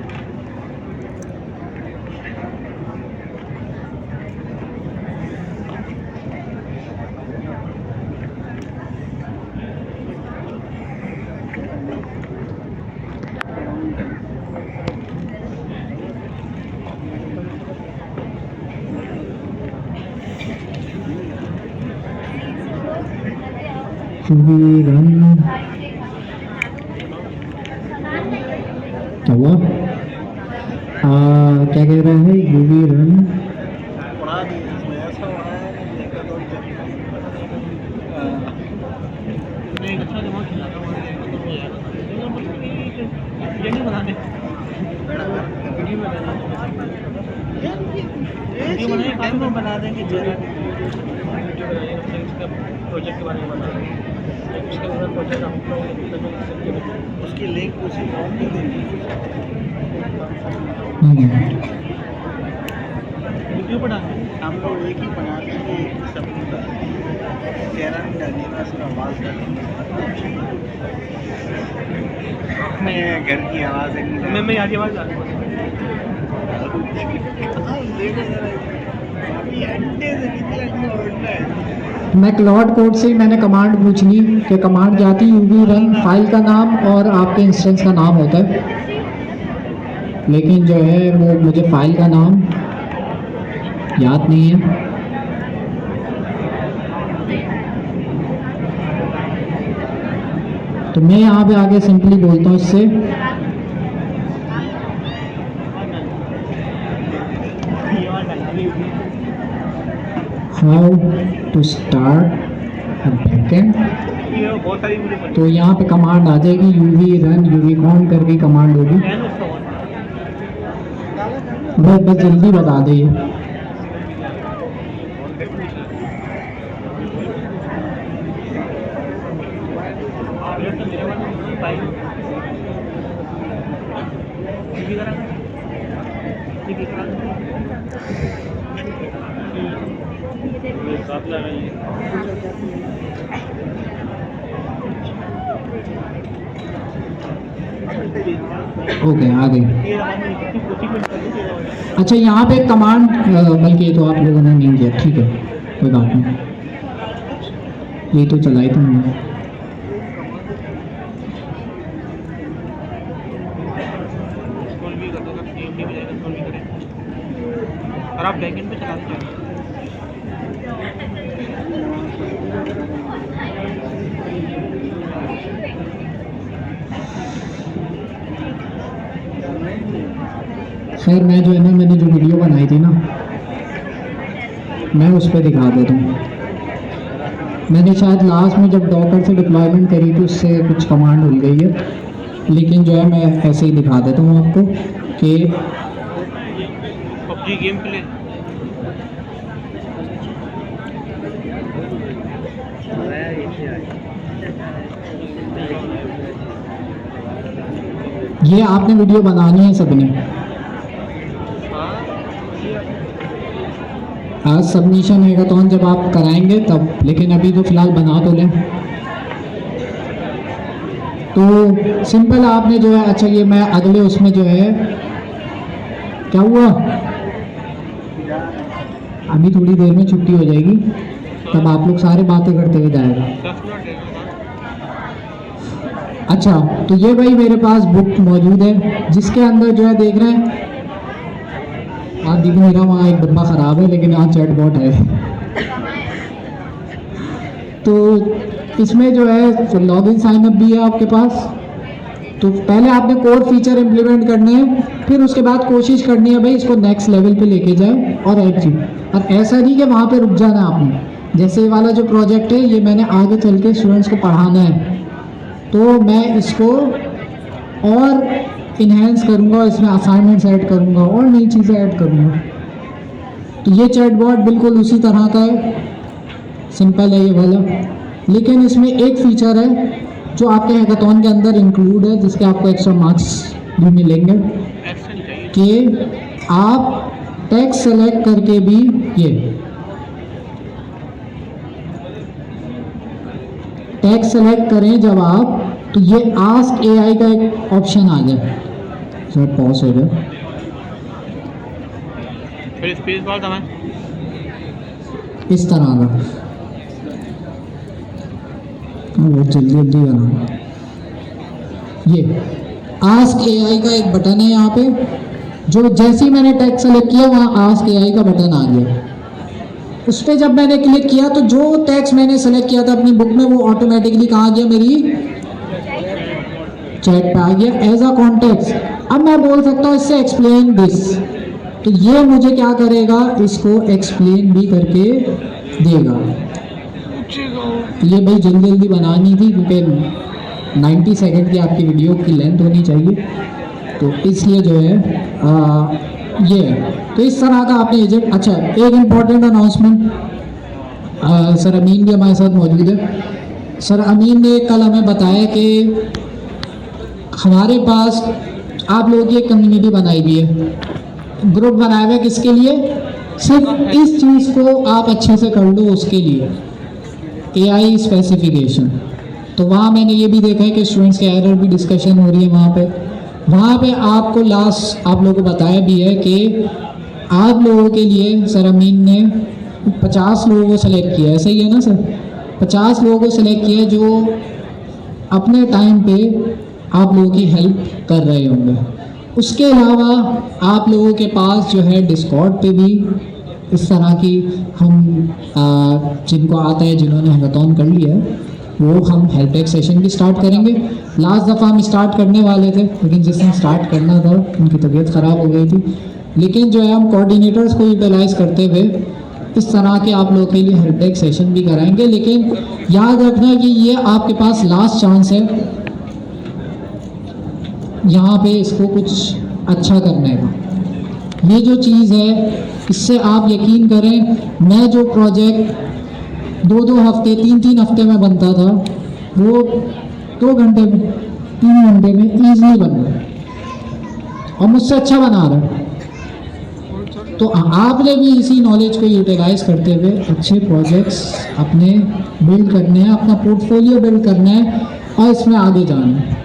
यूवी रन क्या हुआ, क्या कह रहा है, यूवी रन उड़ा दिए इसमें, ऐसा उड़ाया नहीं देखा तो एक अच्छा दिमाग खिलाता हूँ ये नहीं बनाने वीडियो बनाए काफ़ी लोग बना देंगे जरा प्रोजेक्ट के बारे में बता देंगे उसके बाद प्रोजेक्ट हम लोग उसकी लिंक उसी फॉर्म में देंगे। वीडियो बना हम लोग एक ही बना देंगे, एक ही सब चेहरा नहीं डालेंगे, उसमें आवाज़ डालेंगे, मैं घर की आवाज़ है मैं याद आवाज़ आ मैं क्लाउड कोड से ही मैंने कमांड पूछ ली कि कमांड क्या थी, यूवी रन फाइल का नाम और आपके इंस्टेंस का नाम होता है, लेकिन जो है वो मुझे फाइल का नाम याद नहीं है। तो मैं यहाँ पे आगे सिंपली बोलता हूँ इससे हाउ टू स्टार्ट बैकएंड, बहुत सारी वीडियो तो यहाँ पे कमांड आ जाएगी यूवी रन यूवी कॉन करके कमांड होगी। बस जल्दी बता दे ये। ओके आ गई। अच्छा यहाँ पे एक कमांड, बल्कि ये तो आप लोगों ने नहीं किया, ठीक है कोई बात नहीं, ये तो चलाई थी मैंने। और आप बैकएंड पे चला दीजिए। खैर मैं जो है ना, मैंने जो वीडियो बनाई थी ना, मैं उस पर दिखा देता हूँ। मैंने शायद लास्ट में जब डॉकर से डिप्लॉयमेंट करी थी उससे कुछ कमांड भूल गई है, लेकिन जो है मैं ऐसे ही दिखा देता हूँ आपको कि पबजी गेम प्ले ये आपने वीडियो बनानी है सबने, आज सबमिशन है तो जब आप कराएंगे तब, लेकिन अभी तो फिलहाल बना तो लें। तो सिंपल आपने जो है, अच्छा ये मैं अगले उसमें जो है, क्या हुआ अभी थोड़ी देर में छुट्टी हो जाएगी, तब आप लोग सारे बातें करते हुए जाएगा। अच्छा तो ये भाई मेरे पास बुक मौजूद है जिसके अंदर जो है देख रहे हैं आप दिख नहीं रहा, वहाँ एक डब्बा ख़राब है लेकिन यहाँ चैटबॉट है। तो इसमें जो है लॉगिन साइन अप भी है आपके पास। तो पहले आपने कोर फीचर इम्प्लीमेंट करने हैं, फिर उसके बाद कोशिश करनी है भाई इसको नेक्स्ट लेवल पे लेके जाए और अचीव। और ऐसा नहीं कि वहाँ पे रुक जाना है आपने। जैसे ये वाला जो प्रोजेक्ट है ये मैंने आगे चल के स्टूडेंट्स को पढ़ाना है, तो मैं इसको और इन्हेंस करूँगा, इसमें असाइनमेंट्स ऐड करूँगा और नई चीज़ें ऐड करूँगा। तो ये चैटबॉट बिल्कुल उसी तरह का है, सिंपल है ये वाला। लेकिन इसमें एक फीचर है जो आपके हैकाथॉन के अंदर इंक्लूड है, जिसके आपको एक्स्ट्रा मार्क्स भी मिलेंगे, कि आप टेक्स्ट सेलेक्ट करके भी ये टेक्स्ट सेलेक्ट करें जब आप, तो ये आस्क एआई का एक ऑप्शन आ जाए। सर पॉज हो जाए, फिर स्पेस बार दबाएं। इस तरह का बहुत जल्दी जल्दी बना। ये आस्क एआई का एक बटन है यहाँ पे, जो जैसे ही मैंने टेक्स्ट सेलेक्ट किया वहाँ आस्क एआई का बटन आ गया। उस पर जब मैंने क्लिक किया तो जो टेक्स्ट मैंने सेलेक्ट किया था अपनी बुक में वो ऑटोमेटिकली कहाँ गया, मेरी चैट पे आ गया एज अ कॉन्टेक्स्ट। अब मैं बोल सकता हूँ इससे एक्सप्लेन दिस, तो ये मुझे क्या करेगा, इसको एक्सप्लेन भी करके देगा। ये भाई जल्दी जल्दी बनानी थी क्योंकि 90 सेकंड की आपकी वीडियो की लेंथ होनी चाहिए, तो इसलिए जो है ये तो इस तरह का आपने एजेंट। अच्छा, एक इम्पॉर्टेंट अनाउंसमेंट, सर अमीन भी हमारे साथ मौजूद है। सर अमीन ने कल हमें बताया कि हमारे पास आप लोगों की एक कम्युनिटी बनाई हुई है, ग्रुप बनाया हुआ है, किसके लिए, सिर्फ इस चीज़ को आप अच्छे से कर लो उसके लिए, एआई स्पेसिफिकेशन। तो वहाँ मैंने ये भी देखा है कि स्टूडेंट्स के एरर भी डिस्कशन हो रही है वहाँ पे आपको लास्ट आप लोगों को बताया भी है कि आप लोगों के लिए सर अमीन ने 50 लोगों को सेलेक्ट किया है, सही है ना सर? 50 लोगों को सेलेक्ट किया जो अपने टाइम पे आप लोगों की हेल्प कर रहे होंगे। उसके अलावा आप लोगों के पास जो है डिस्कॉर्ड पे भी इस तरह की हम जिनको आता है, जिन्होंने हैकाथॉन कर लिया है, वो हम हेल्प डेस्क सेशन भी स्टार्ट करेंगे। लास्ट दफ़ा हम स्टार्ट करने वाले थे लेकिन जिस दिन स्टार्ट करना था उनकी तबीयत ख़राब हो गई थी, लेकिन जो है हम कोऑर्डिनेटर्स को यूटिलाइज़ करते हुए इस तरह के आप लोगों के लिए हेल्प डेस्क सेशन भी कराएंगे। लेकिन याद रखना कि ये आपके पास लास्ट चांस है यहाँ पे इसको कुछ अच्छा करने का। ये जो चीज़ है इससे आप यकीन करें, मैं जो प्रोजेक्ट 2-2 हफ्ते 3-3 हफ्ते में बनता था वो 2 घंटे में 3 घंटे में ईजिली बन रहा और मुझसे अच्छा बना रहा है। तो आपने भी इसी नॉलेज को यूटिलाइज करते हुए अच्छे प्रोजेक्ट्स अपने बिल्ड करने हैं, अपना पोर्टफोलियो बिल्ड करना है और इसमें आगे जाना है।